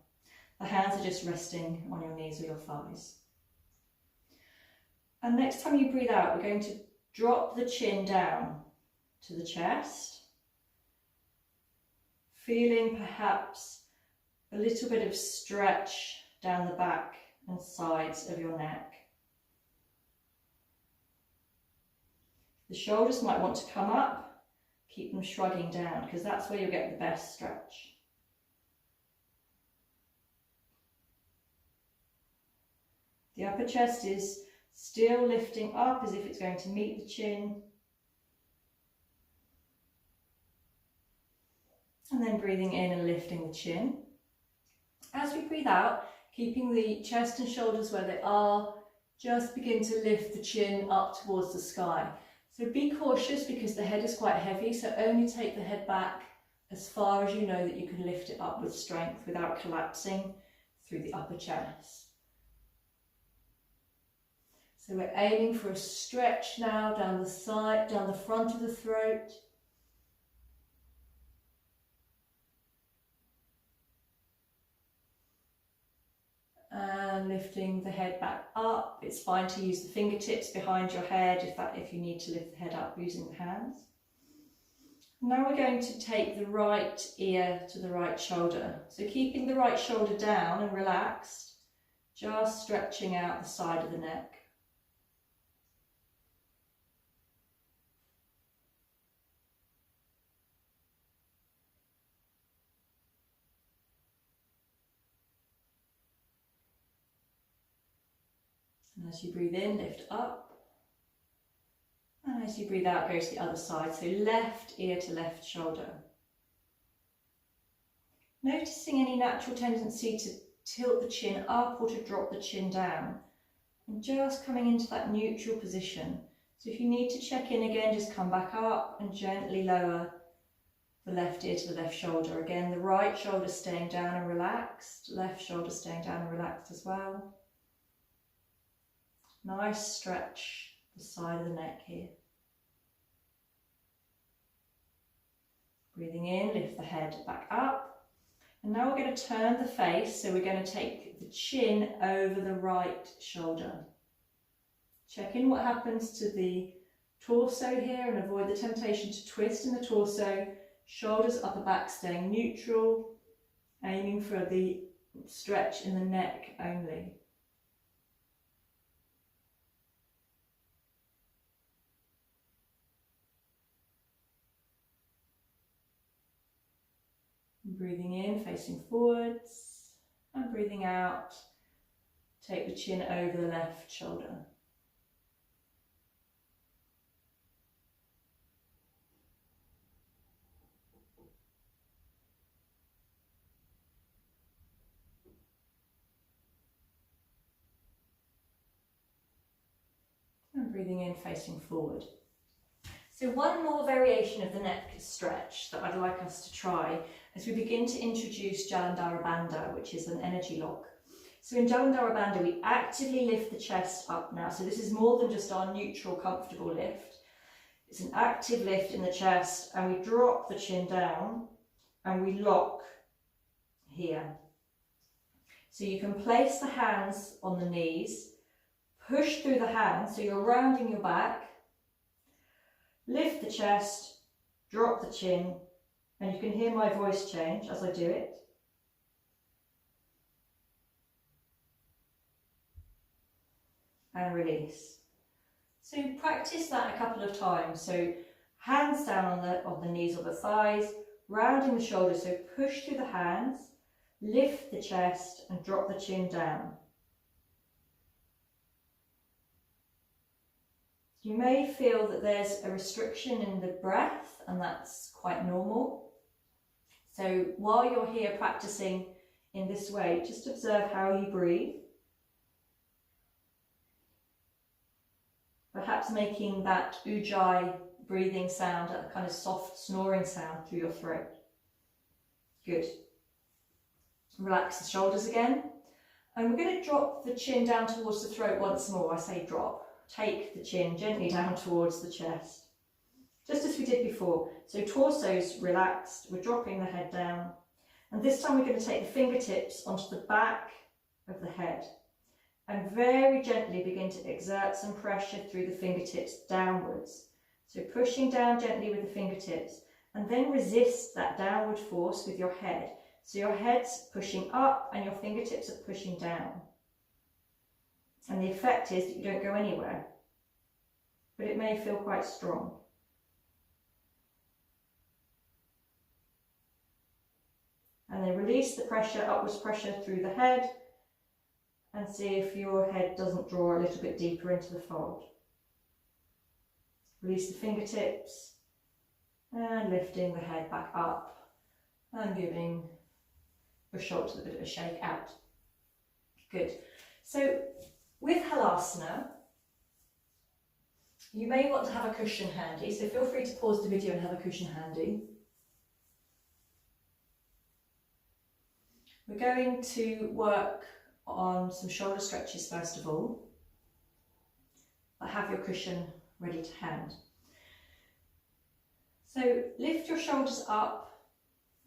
The hands are just resting on your knees or your thighs. And next time you breathe out, we're going to drop the chin down to the chest, feeling perhaps a little bit of stretch down the back and sides of your neck. The shoulders might want to come up, keep them shrugging down, because that's where you'll get the best stretch. The upper chest is still lifting up as if it's going to meet the chin. And then breathing in and lifting the chin. As we breathe out, keeping the chest and shoulders where they are, just begin to lift the chin up towards the sky. So be cautious because the head is quite heavy, so only take the head back as far as you know that you can lift it up with strength without collapsing through the upper chest. So we're aiming for a stretch now down the side, down the front of the throat. And lifting the head back up. It's fine to use the fingertips behind your head if you need to lift the head up using the hands. Now we're going to take the right ear to the right shoulder. So keeping the right shoulder down and relaxed, just stretching out the side of the neck. And as you breathe in, lift up. And as you breathe out, go to the other side. So left ear to left shoulder. Noticing any natural tendency to tilt the chin up or to drop the chin down. And just coming into that neutral position. So if you need to check in again, just come back up and gently lower the left ear to the left shoulder. Again, the right shoulder staying down and relaxed. Left shoulder staying down and relaxed as well. Nice stretch the side of the neck here. Breathing in, lift the head back up. And now we're going to turn the face, so we're going to take the chin over the right shoulder. Check in what happens to the torso here and avoid the temptation to twist in the torso. Shoulders, upper back staying neutral, aiming for the stretch in the neck only. Breathing in, facing forwards, and breathing out, take the chin over the left shoulder. And breathing in, facing forward. So one more variation of the neck stretch that I'd like us to try as we begin to introduce Jalandhara Bandha, which is an energy lock. So in Jalandhara Bandha, we actively lift the chest up now. So this is more than just our neutral, comfortable lift. It's an active lift in the chest, and we drop the chin down and we lock here. So you can place the hands on the knees, push through the hands, so you're rounding your back, lift the chest, drop the chin, and you can hear my voice change as I do it. And release. So practice that a couple of times. So hands down on the knees or the thighs, rounding the shoulders, so push through the hands, lift the chest and drop the chin down. You may feel that there's a restriction in the breath, and that's quite normal. So while you're here practicing in this way, just observe how you breathe. Perhaps making that ujjayi breathing sound, a kind of soft snoring sound through your throat. Good. Relax the shoulders again. And we're going to drop the chin down towards the throat once more. I say drop. Take the chin gently down towards the chest. Just as we did before. So torso's relaxed, we're dropping the head down. And this time we're going to take the fingertips onto the back of the head. And very gently begin to exert some pressure through the fingertips downwards. So pushing down gently with the fingertips. And then resist that downward force with your head. So your head's pushing up and your fingertips are pushing down. And the effect is that you don't go anywhere, but it may feel quite strong. And then release the pressure, upwards pressure through the head, and see if your head doesn't draw a little bit deeper into the fold. Release the fingertips and lifting the head back up and giving your shoulders a bit of a shake out. Good. So with Halasana, you may want to have a cushion handy, so feel free to pause the video and have a cushion handy. We're going to work on some shoulder stretches first of all, but have your cushion ready to hand. So lift your shoulders up,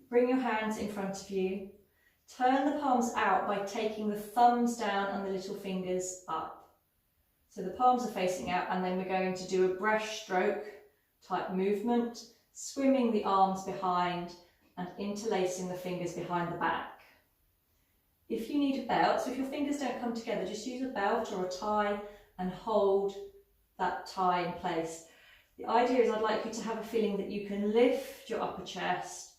bring your hands in front of you, turn the palms out by taking the thumbs down and the little fingers up. So the palms are facing out, and then we're going to do a breaststroke type movement, swimming the arms behind and interlacing the fingers behind the back. If you need a belt, so if your fingers don't come together, just use a belt or a tie and hold that tie in place. The idea is I'd like you to have a feeling that you can lift your upper chest,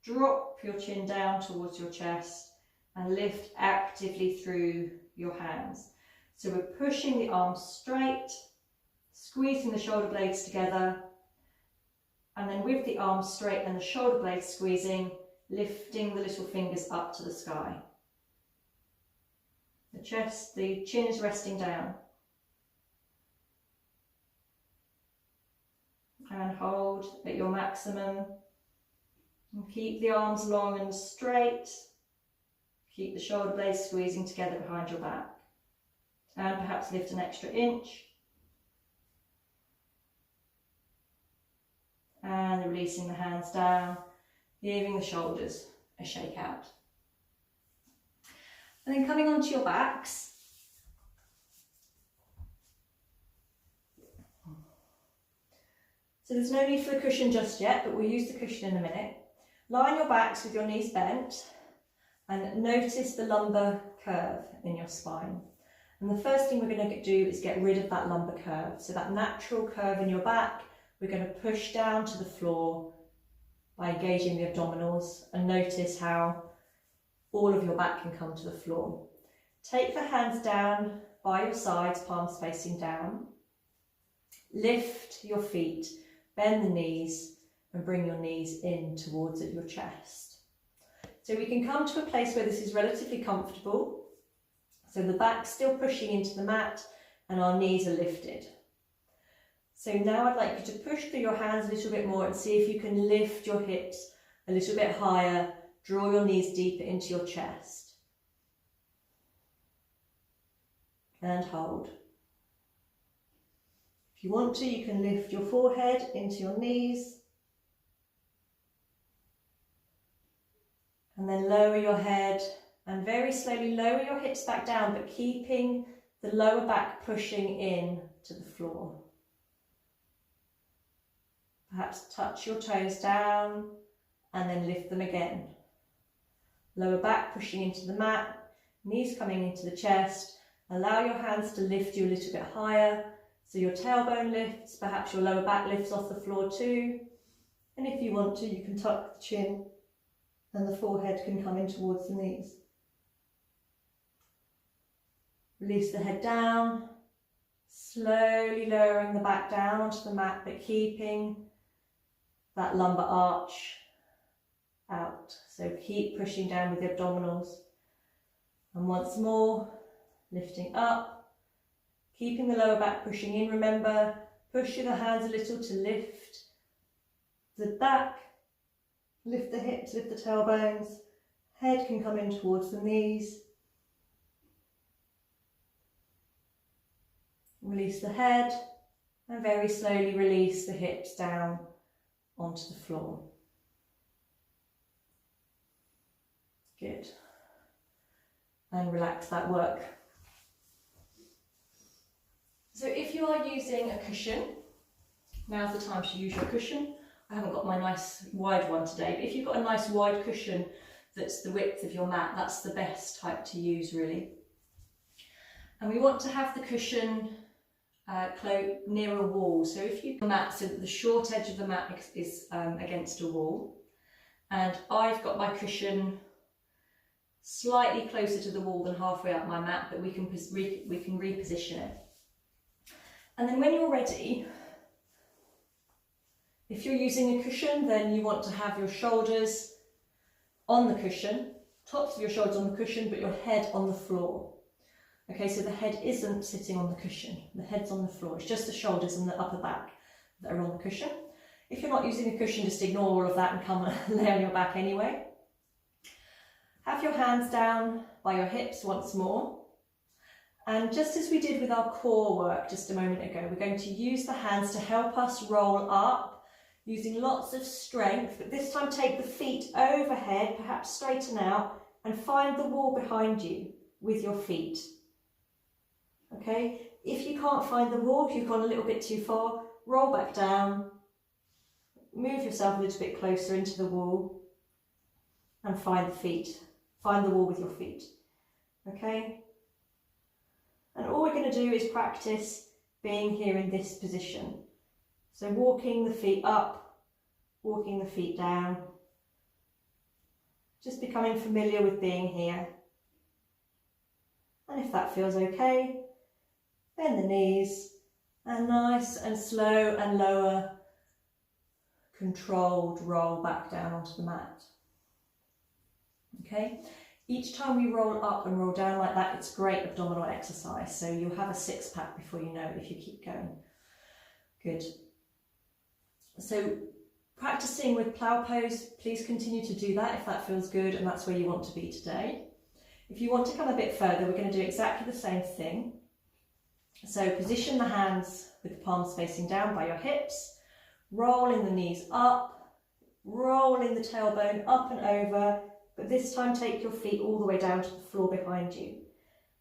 drop your chin down towards your chest, and lift actively through your hands. So we're pushing the arms straight, squeezing the shoulder blades together, and then with the arms straight and the shoulder blades squeezing, lifting the little fingers up to the sky. The chin is resting down. And hold at your maximum. And keep the arms long and straight. Keep the shoulder blades squeezing together behind your back. And perhaps lift an extra inch. And releasing the hands down, giving the shoulders a shake out. And then coming onto your backs. So there's no need for the cushion just yet, but we'll use the cushion in a minute. Lie on your backs with your knees bent and notice the lumbar curve in your spine. And the first thing we're going to do is get rid of that lumbar curve. So that natural curve in your back, we're going to push down to the floor by engaging the abdominals, and notice how all of your back can come to the floor. Take the hands down by your sides, palms facing down. Lift your feet, bend the knees, and bring your knees in towards your chest. So we can come to a place where this is relatively comfortable. So the back's still pushing into the mat and our knees are lifted. So now I'd like you to push through your hands a little bit more and see if you can lift your hips a little bit higher. Draw your knees deeper into your chest. And hold. If you want to, you can lift your forehead into your knees. And then lower your head and very slowly lower your hips back down, but keeping the lower back pushing in to the floor. Perhaps touch your toes down and then lift them again. Lower back pushing into the mat, knees coming into the chest. Allow your hands to lift you a little bit higher. So your tailbone lifts, perhaps your lower back lifts off the floor too. And if you want to, you can tuck the chin and the forehead can come in towards the knees. Release the head down, slowly lowering the back down onto the mat, but keeping that lumbar arch out. So keep pushing down with the abdominals. And once more, lifting up, keeping the lower back pushing in. Remember, pushing the hands a little to lift the back, lift the hips, lift the tailbones. Head can come in towards the knees. Release the head and very slowly release the hips down onto the floor. Good. And relax that work. So if you are using a cushion, now's the time to use your cushion. I haven't got my nice wide one today, but if you've got a nice wide cushion that's the width of your mat, that's the best type to use really. And we want to have the cushion near a wall. So if you mat so that the short edge of the mat is against a wall, and I've got my cushion slightly closer to the wall than halfway up my mat, but we can reposition it. And then when you're ready, if you're using a cushion, then you want to have your shoulders on the cushion, tops of your shoulders on the cushion, but your head on the floor. Okay, so the head isn't sitting on the cushion, the head's on the floor. It's just the shoulders and the upper back that are on the cushion. If you're not using a cushion, just ignore all of that and come and lay on your back anyway. Have your hands down by your hips once more. And just as we did with our core work just a moment ago, we're going to use the hands to help us roll up, using lots of strength, but this time take the feet overhead, perhaps straighten out, and find the wall behind you with your feet. Okay, if you can't find the wall, if you've gone a little bit too far, roll back down, move yourself a little bit closer into the wall, and find the feet. Find the wall with your feet. Okay? And all we're going to do is practice being here in this position. So walking the feet up, walking the feet down, just becoming familiar with being here. And if that feels okay, bend the knees, and nice and slow and lower, controlled roll back down onto the mat. Okay, each time we roll up and roll down like that, it's great abdominal exercise. So you'll have a six-pack before you know it if you keep going. Good. So practicing with plough pose, please continue to do that if that feels good and that's where you want to be today. If you want to come a bit further, we're going to do exactly the same thing. So position the hands with the palms facing down by your hips, rolling the knees up, rolling the tailbone up and over, but this time take your feet all the way down to the floor behind you.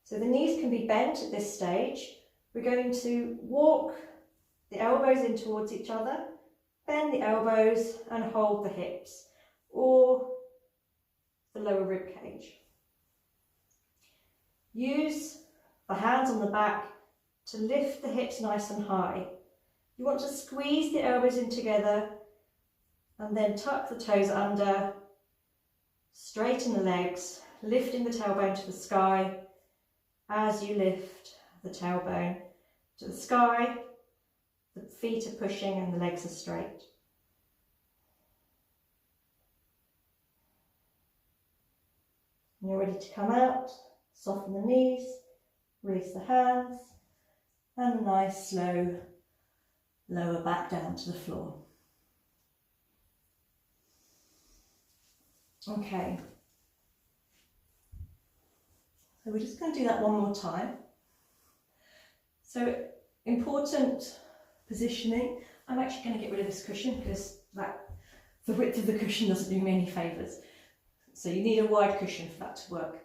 So the knees can be bent at this stage. We're going to walk the elbows in towards each other, bend the elbows and hold the hips or the lower rib cage. Use the hands on the back to lift the hips nice and high. You want to squeeze the elbows in together and then tuck the toes under, straighten the legs, lifting the tailbone to the sky. As you lift the tailbone to the sky, the feet are pushing and the legs are straight. When you're ready to come out, soften the knees, release the hands, and a nice slow lower back down to the floor. Okay, so we're just going to do that one more time. So important positioning. I'm actually going to get rid of this cushion because the width of the cushion doesn't do me any favours. So you need a wide cushion for that to work.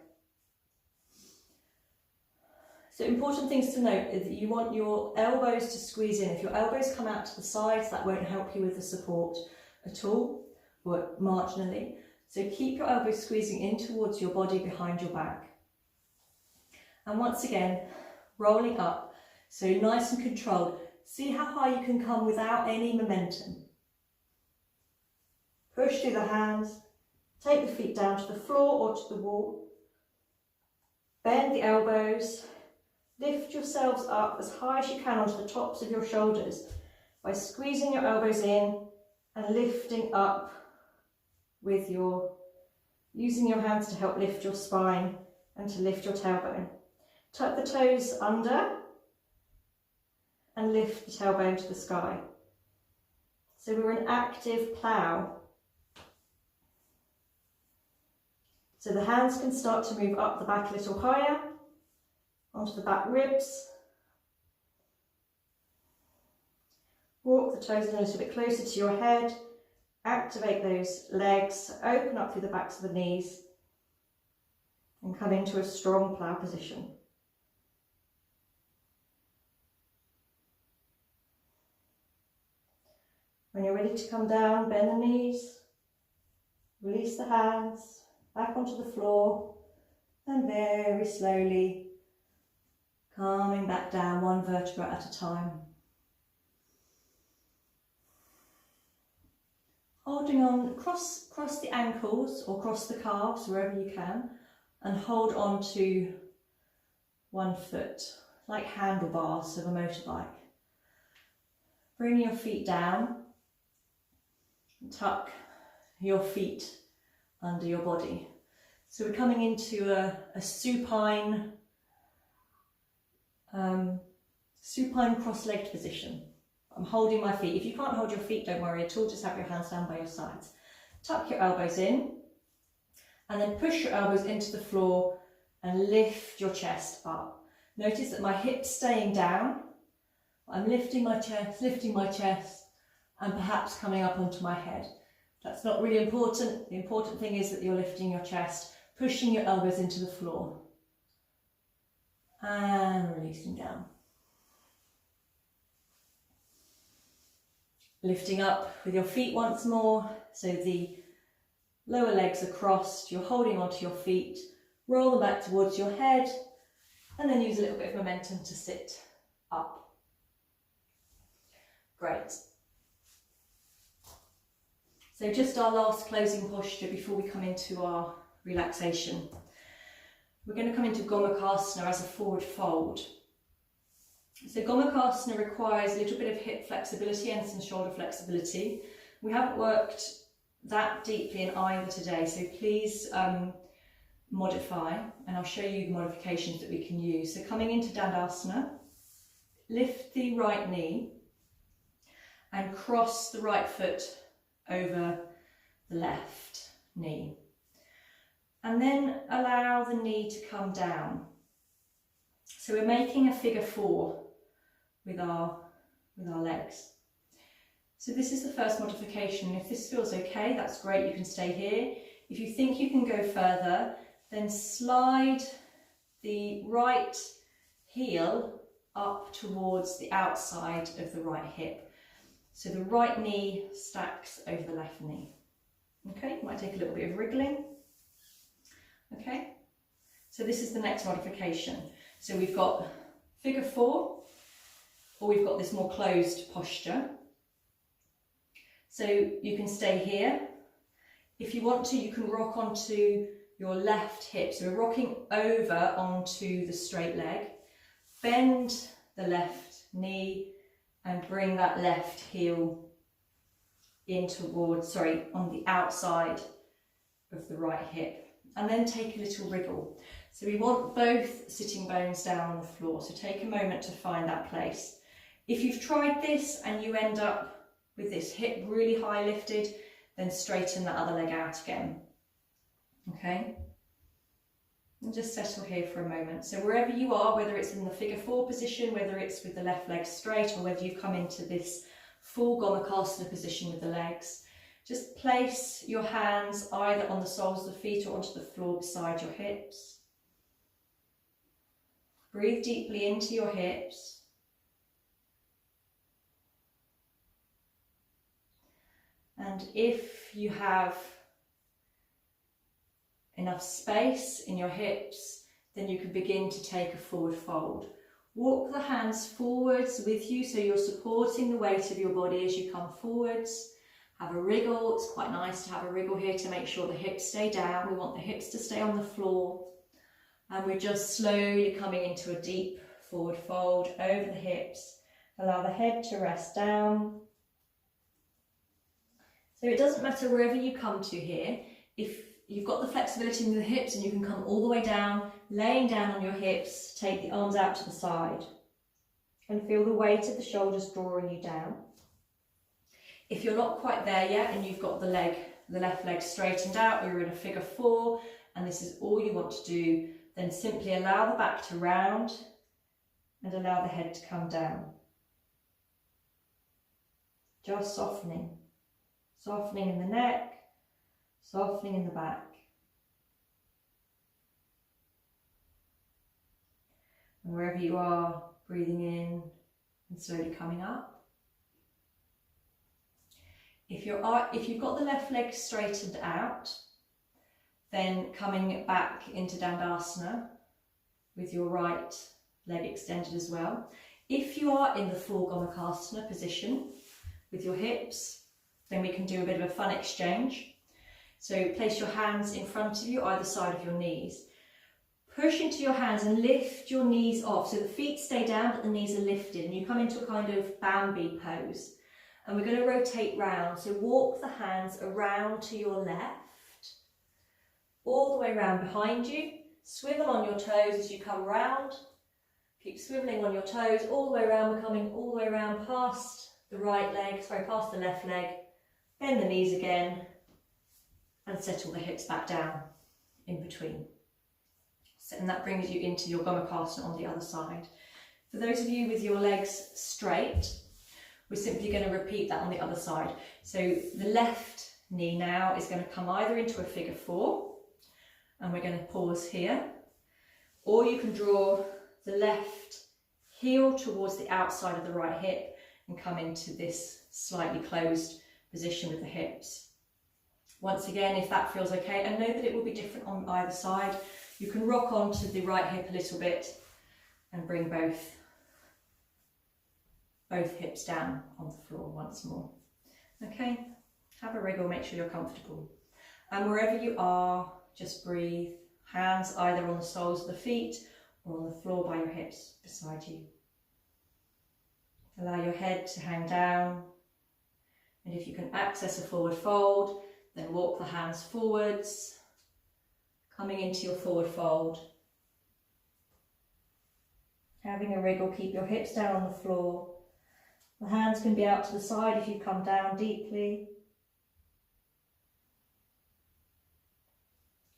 So important things to note is that you want your elbows to squeeze in. If your elbows come out to the sides, that won't help you with the support at all, or marginally. So keep your elbows squeezing in towards your body behind your back. And once again, rolling up, so nice and controlled. See how high you can come without any momentum. Push through the hands, take the feet down to the floor or to the wall. Bend the elbows. Lift yourselves up as high as you can onto the tops of your shoulders by squeezing your elbows in and lifting up with using your hands to help lift your spine and to lift your tailbone. Tuck the toes under and lift the tailbone to the sky. So we're an active plough. So the hands can start to move up the back a little higher, onto the back ribs. Walk the toes in a little bit closer to your head. Activate those legs, open up through the backs of the knees and come into a strong plough position. When you're ready to come down, bend the knees, release the hands, back onto the floor, and very slowly coming back down one vertebra at a time. Holding on, cross the ankles or cross the calves wherever you can. and hold on to one foot, like handlebars of a motorbike. Bring your feet down, and tuck your feet under your body. So we're coming into a supine cross-legged position. I'm holding my feet. If you can't hold your feet, don't worry at all, just have your hands down by your sides. Tuck your elbows in, and then push your elbows into the floor and lift your chest up. Notice that my hips staying down. I'm lifting my chest, and perhaps coming up onto my head. That's not really important. The important thing is that you're lifting your chest, pushing your elbows into the floor, and releasing down. Lifting up with your feet once more, so the lower legs are crossed, you're holding onto your feet, roll them back towards your head, and then use a little bit of momentum to sit up. Great. So just our last closing posture before we come into our relaxation. We're going to come into Gomukhasana as a forward fold. So Gomukhasana requires a little bit of hip flexibility and some shoulder flexibility. We haven't worked that deeply in either today, so please modify, and I'll show you the modifications that we can use. So coming into Dandasana, lift the right knee and cross the right foot over the left knee. And then allow the knee to come down. So we're making a figure 4 with our legs. So this is the first modification. If this feels okay, that's great, you can stay here. If you think you can go further, then slide the right heel up towards the outside of the right hip. So the right knee stacks over the left knee. Okay, might take a little bit of wriggling. Okay, so this is the next modification. So we've got figure 4, or we've got this more closed posture. So you can stay here. If you want to, you can rock onto your left hip. So we're rocking over onto the straight leg. Bend the left knee and bring that left heel in towards, on the outside of the right hip. And then take a little wriggle. So we want both sitting bones down on the floor. So take a moment to find that place. If you've tried this and you end up with this hip really high lifted, then straighten that other leg out again. Okay? And just settle here for a moment. So wherever you are, whether it's in the figure 4 position, whether it's with the left leg straight, or whether you've come into this full Gomukhasana position with the legs, just place your hands either on the soles of the feet or onto the floor beside your hips. Breathe deeply into your hips. And if you have enough space in your hips, then you can begin to take a forward fold. Walk the hands forwards with you, so you're supporting the weight of your body as you come forwards. Have a wriggle. It's quite nice to have a wriggle here to make sure the hips stay down. We want the hips to stay on the floor. And we're just slowly coming into a deep forward fold over the hips. Allow the head to rest down. So it doesn't matter wherever you come to here. If you've got the flexibility in the hips and you can come all the way down, laying down on your hips, take the arms out to the side and feel the weight of the shoulders drawing you down. If you're not quite there yet and you've got the left leg straightened out, you're in a figure 4 and this is all you want to do, then simply allow the back to round and allow the head to come down. Just softening. Softening in the neck, softening in the back. And wherever you are, breathing in and slowly coming up. If you've got the left leg straightened out, then coming back into Dandasana with your right leg extended as well. If you are in the full Gomukhasana position with your hips, then we can do a bit of a fun exchange. So place your hands in front of you, either side of your knees. Push into your hands and lift your knees off. So the feet stay down but the knees are lifted, and you come into a kind of Bambi pose. And we're going to rotate round. So walk the hands around to your left, all the way around behind you. Swivel on your toes as you come round. Keep swiveling on your toes all the way around. We're coming all the way around past the right leg, past the left leg. Bend the knees again and settle the hips back down in between. And that brings you into your Gomukhasana on the other side. For those of you with your legs straight, we're simply going to repeat that on the other side. So the left knee now is going to come either into a figure 4, and we're going to pause here, or you can draw the left heel towards the outside of the right hip and come into this slightly closed position with the hips. Once again, if that feels okay, and know that it will be different on either side, you can rock onto the right hip a little bit and bring both hips down on the floor once more. Okay, have a wriggle, make sure you're comfortable. And wherever you are, just breathe. Hands either on the soles of the feet or on the floor by your hips beside you. Allow your head to hang down. And if you can access a forward fold, then walk the hands forwards, coming into your forward fold. Having a wriggle, keep your hips down on the floor. The hands can be out to the side if you come down deeply.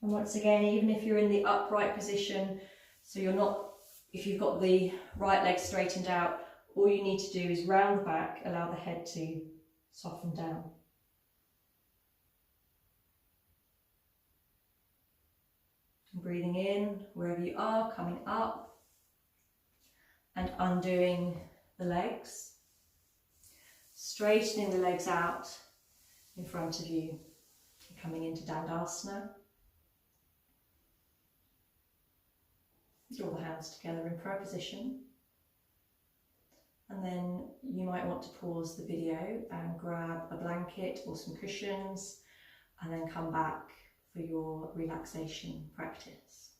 And once again, even if you're in the upright position, so you're not, if you've got the right leg straightened out, all you need to do is round the back, allow the head to soften down. And breathing in wherever you are, coming up and undoing the legs, straightening the legs out in front of you, coming into Dandasana. Draw the hands together in prayer position, and then you might want to pause the video and grab a blanket or some cushions and then come back for your relaxation practice.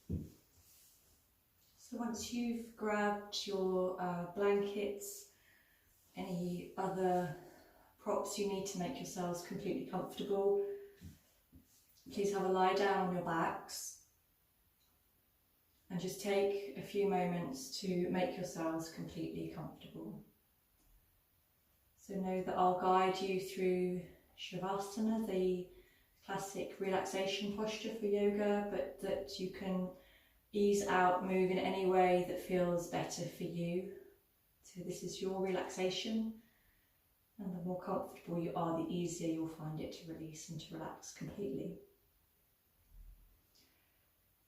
So once you've grabbed your blankets, any other props you need to make yourselves completely comfortable, please have a lie down on your backs. And just take a few moments to make yourselves completely comfortable. So know that I'll guide you through Shavasana, the classic relaxation posture for yoga, but that you can ease out, move in any way that feels better for you. So this is your relaxation, and the more comfortable you are, the easier you'll find it to release and to relax completely.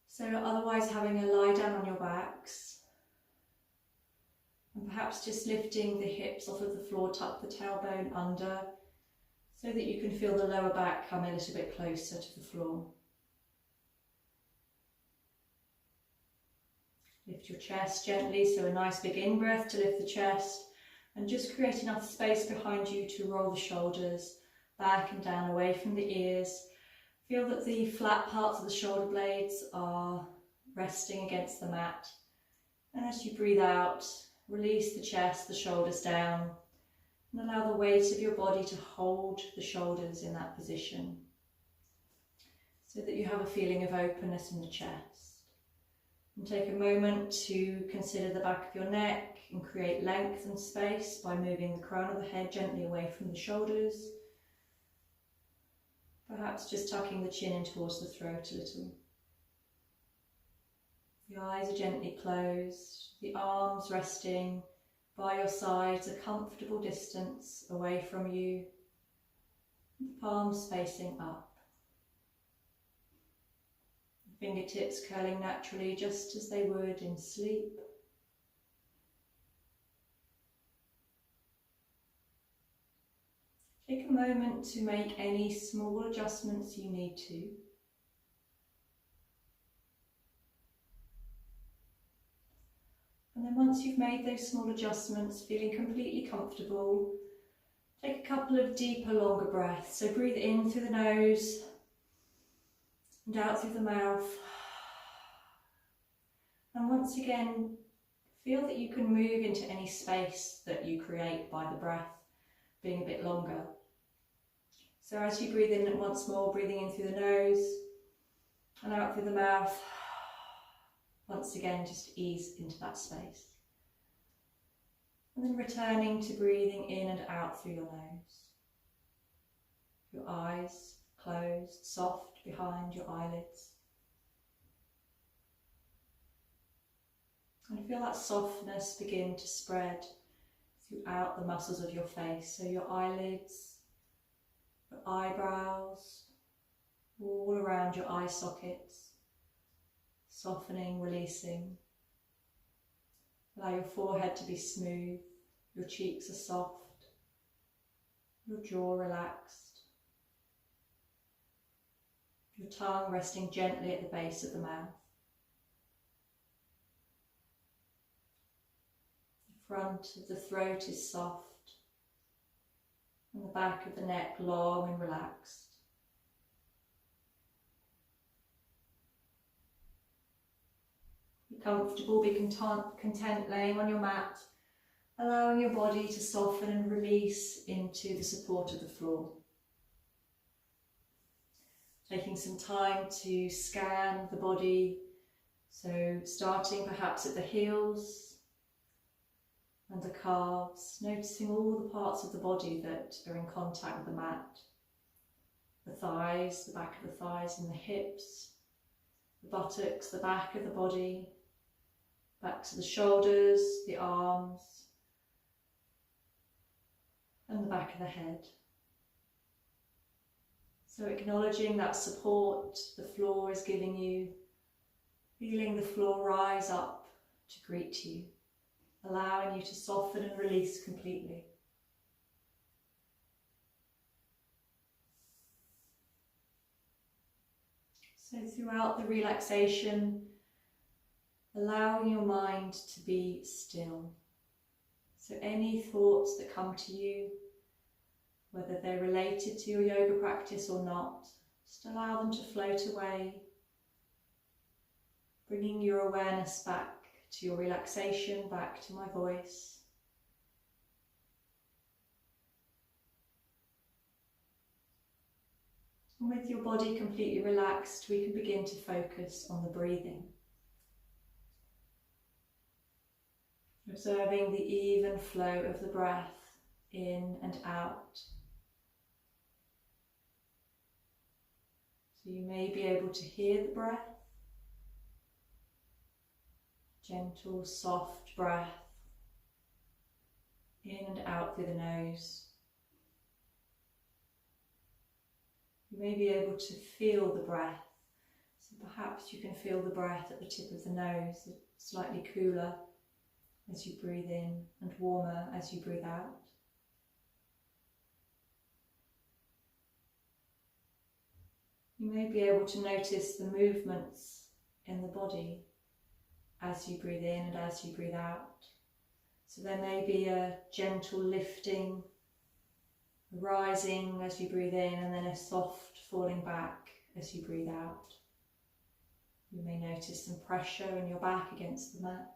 So otherwise, having a lie down on your backs, and perhaps just lifting the hips off of the floor, tuck the tailbone under, so that you can feel the lower back come a little bit closer to the floor. Lift your chest gently, so a nice big in-breath to lift the chest, and just create enough space behind you to roll the shoulders back and down away from the ears. Feel that the flat parts of the shoulder blades are resting against the mat. And as you breathe out, release the chest, the shoulders down, and allow the weight of your body to hold the shoulders in that position, so that you have a feeling of openness in the chest. And take a moment to consider the back of your neck and create length and space by moving the crown of the head gently away from the shoulders. Perhaps just tucking the chin in towards the throat a little. The eyes are gently closed, the arms resting by your sides a comfortable distance away from you, the palms facing up. The fingertips curling naturally just as they would in sleep. Take a moment to make any small adjustments you need to. And then once you've made those small adjustments, feeling completely comfortable, take a couple of deeper, longer breaths. So breathe in through the nose and out through the mouth. And once again, feel that you can move into any space that you create by the breath being a bit longer. So as you breathe in once more, breathing in through the nose and out through the mouth, once again just ease into that space. And then returning to breathing in and out through your nose. Your eyes closed, soft behind your eyelids. And feel that softness begin to spread throughout the muscles of your face. So your eyelids, your eyebrows, all around your eye sockets, softening, releasing. Allow your forehead to be smooth, your cheeks are soft, your jaw relaxed, your tongue resting gently at the base of the mouth. The front of the throat is soft, and the back of the neck long and relaxed. Be comfortable, be content laying on your mat, allowing your body to soften and release into the support of the floor. Taking some time to scan the body, so starting perhaps at the heels and the calves, noticing all the parts of the body that are in contact with the mat. The thighs, the back of the thighs and the hips, the buttocks, the back of the body, back to the shoulders, the arms, and the back of the head. So acknowledging that support the floor is giving you, feeling the floor rise up to greet you, allowing you to soften and release completely. So throughout the relaxation, allowing your mind to be still. So any thoughts that come to you, whether they're related to your yoga practice or not, just allow them to float away, bringing your awareness back to your relaxation, back to my voice. And with your body completely relaxed, we can begin to focus on the breathing. Observing the even flow of the breath in and out. So you may be able to hear the breath. Gentle, soft breath in and out through the nose. You may be able to feel the breath. So perhaps you can feel the breath at the tip of the nose, slightly cooler as you breathe in and warmer as you breathe out. You may be able to notice the movements in the body as you breathe in and as you breathe out. So there may be a gentle lifting, rising as you breathe in, and then a soft falling back as you breathe out. You may notice some pressure in your back against the mat.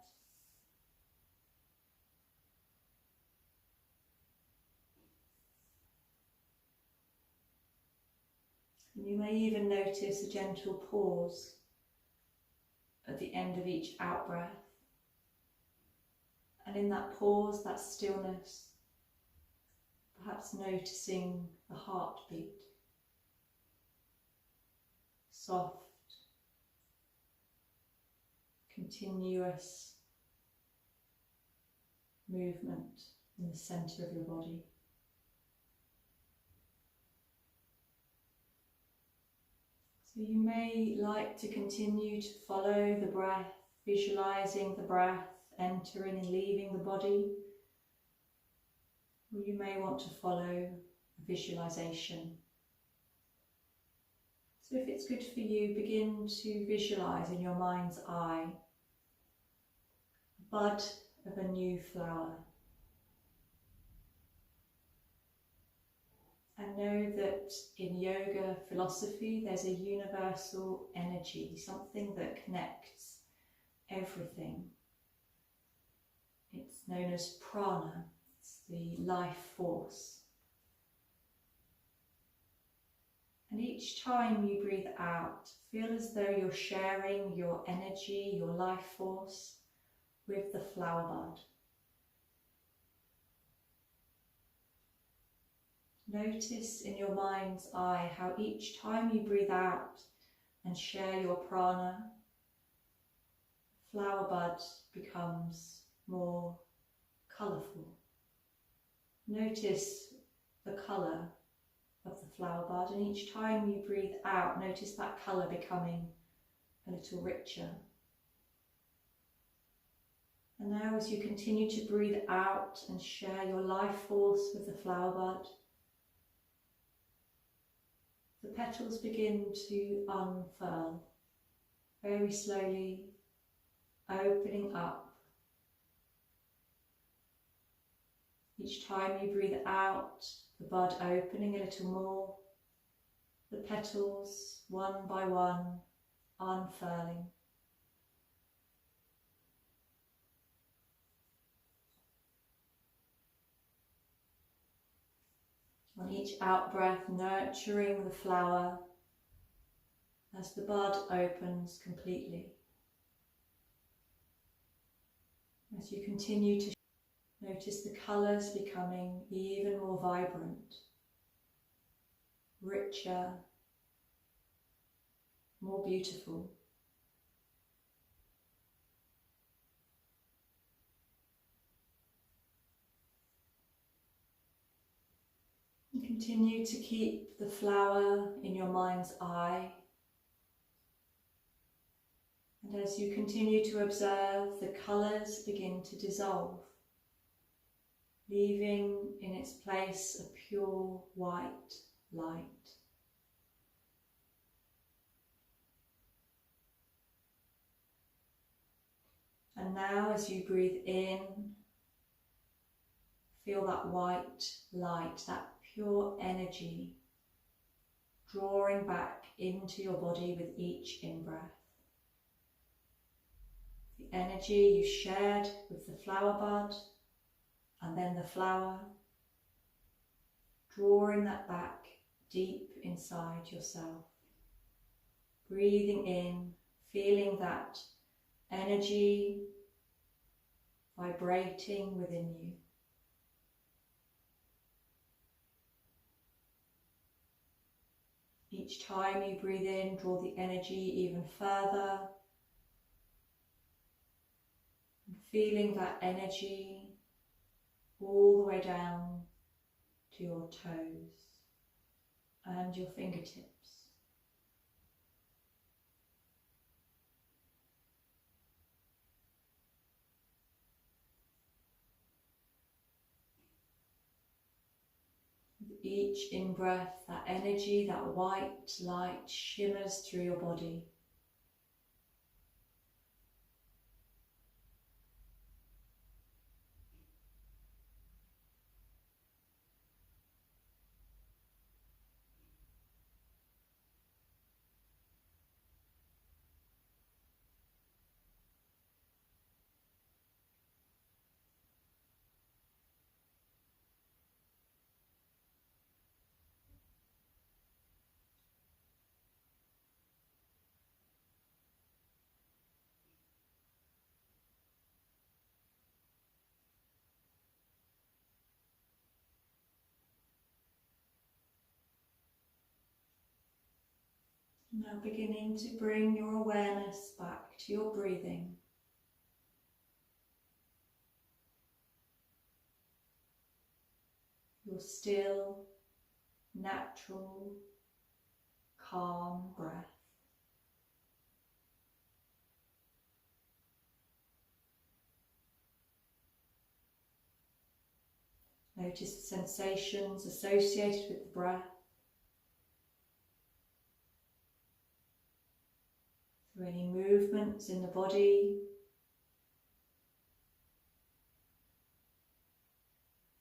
And you may even notice a gentle pause at the end of each out-breath. And in that pause, that stillness, perhaps noticing the heartbeat. Soft, continuous movement in the centre of your body. So you may like to continue to follow the breath, visualising the breath entering and leaving the body. Or you may want to follow a visualisation. So if it's good for you, begin to visualise in your mind's eye a bud of a new flower. And know that in yoga philosophy there's a universal energy, something that connects everything. It's known as prana, it's the life force. And each time you breathe out, feel as though you're sharing your energy, your life force with the flower bud. Notice in your mind's eye how each time you breathe out and share your prana, the flower bud becomes more colourful. Notice the colour of the flower bud, and each time you breathe out, notice that colour becoming a little richer. And now as you continue to breathe out and share your life force with the flower bud, the petals begin to unfurl, very slowly, opening up. Each time you breathe out, the bud opening a little more, the petals one by one unfurling. On each out-breath, nurturing the flower as the bud opens completely. As you continue to notice the colours becoming even more vibrant, richer, more beautiful. And continue to keep the flower in your mind's eye. And as you continue to observe, the colours begin to dissolve, leaving in its place a pure white light. And now as you breathe in, feel that white light, that pure energy drawing back into your body with each in-breath. The energy you shared with the flower bud and then the flower, drawing that back deep inside yourself. Breathing in, feeling that energy vibrating within you. Each time you breathe in, draw the energy even further, and feeling that energy all the way down to your toes and your fingertips. With each in-breath, that energy, that white light shimmers through your body. Now beginning to bring your awareness back to your breathing. Your still, natural, calm breath. Notice the sensations associated with the breath. Through any movements in the body.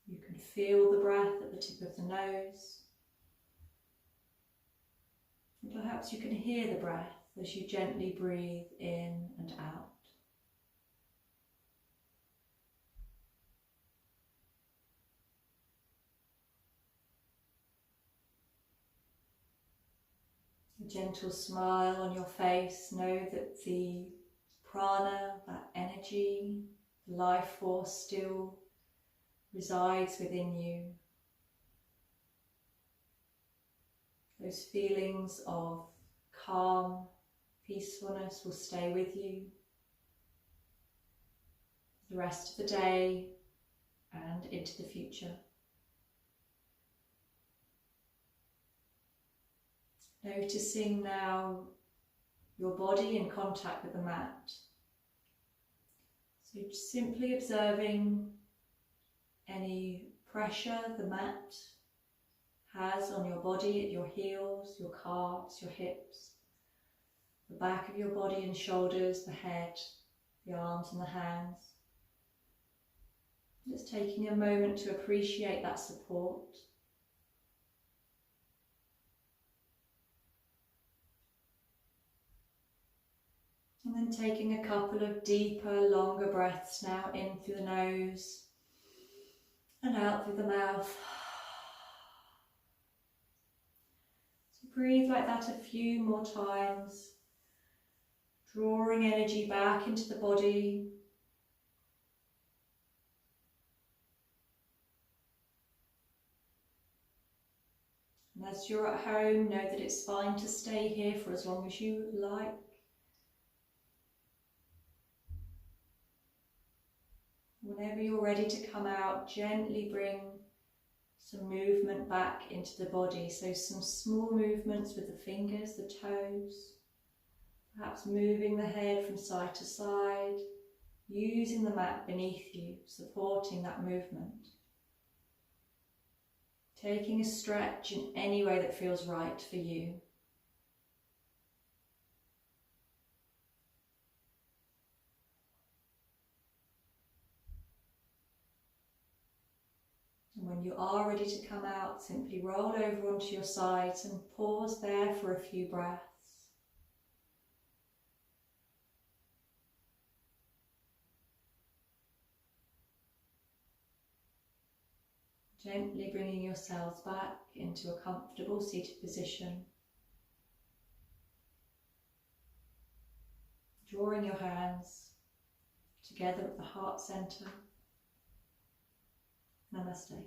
You can feel the breath at the tip of the nose. And perhaps you can hear the breath as you gently breathe in and out. A gentle smile on your face. Know that the prana, that energy, the life force still resides within you. Those feelings of calm, peacefulness will stay with you the rest of the day and into the future. Noticing now your body in contact with the mat. So simply observing any pressure the mat has on your body at your heels, your calves, your hips, the back of your body and shoulders, the head, the arms and the hands. Just taking a moment to appreciate that support. And then taking a couple of deeper, longer breaths now in through the nose and out through the mouth. So breathe like that a few more times, drawing energy back into the body. And as you're at home, know that it's fine to stay here for as long as you like. Whenever you're ready to come out, gently bring some movement back into the body. So some small movements with the fingers, the toes, perhaps moving the head from side to side, using the mat beneath you, supporting that movement. Taking a stretch in any way that feels right for you. And when you are ready to come out, simply roll over onto your sides and pause there for a few breaths. Gently bringing yourselves back into a comfortable seated position. Drawing your hands together at the heart center. Namaste.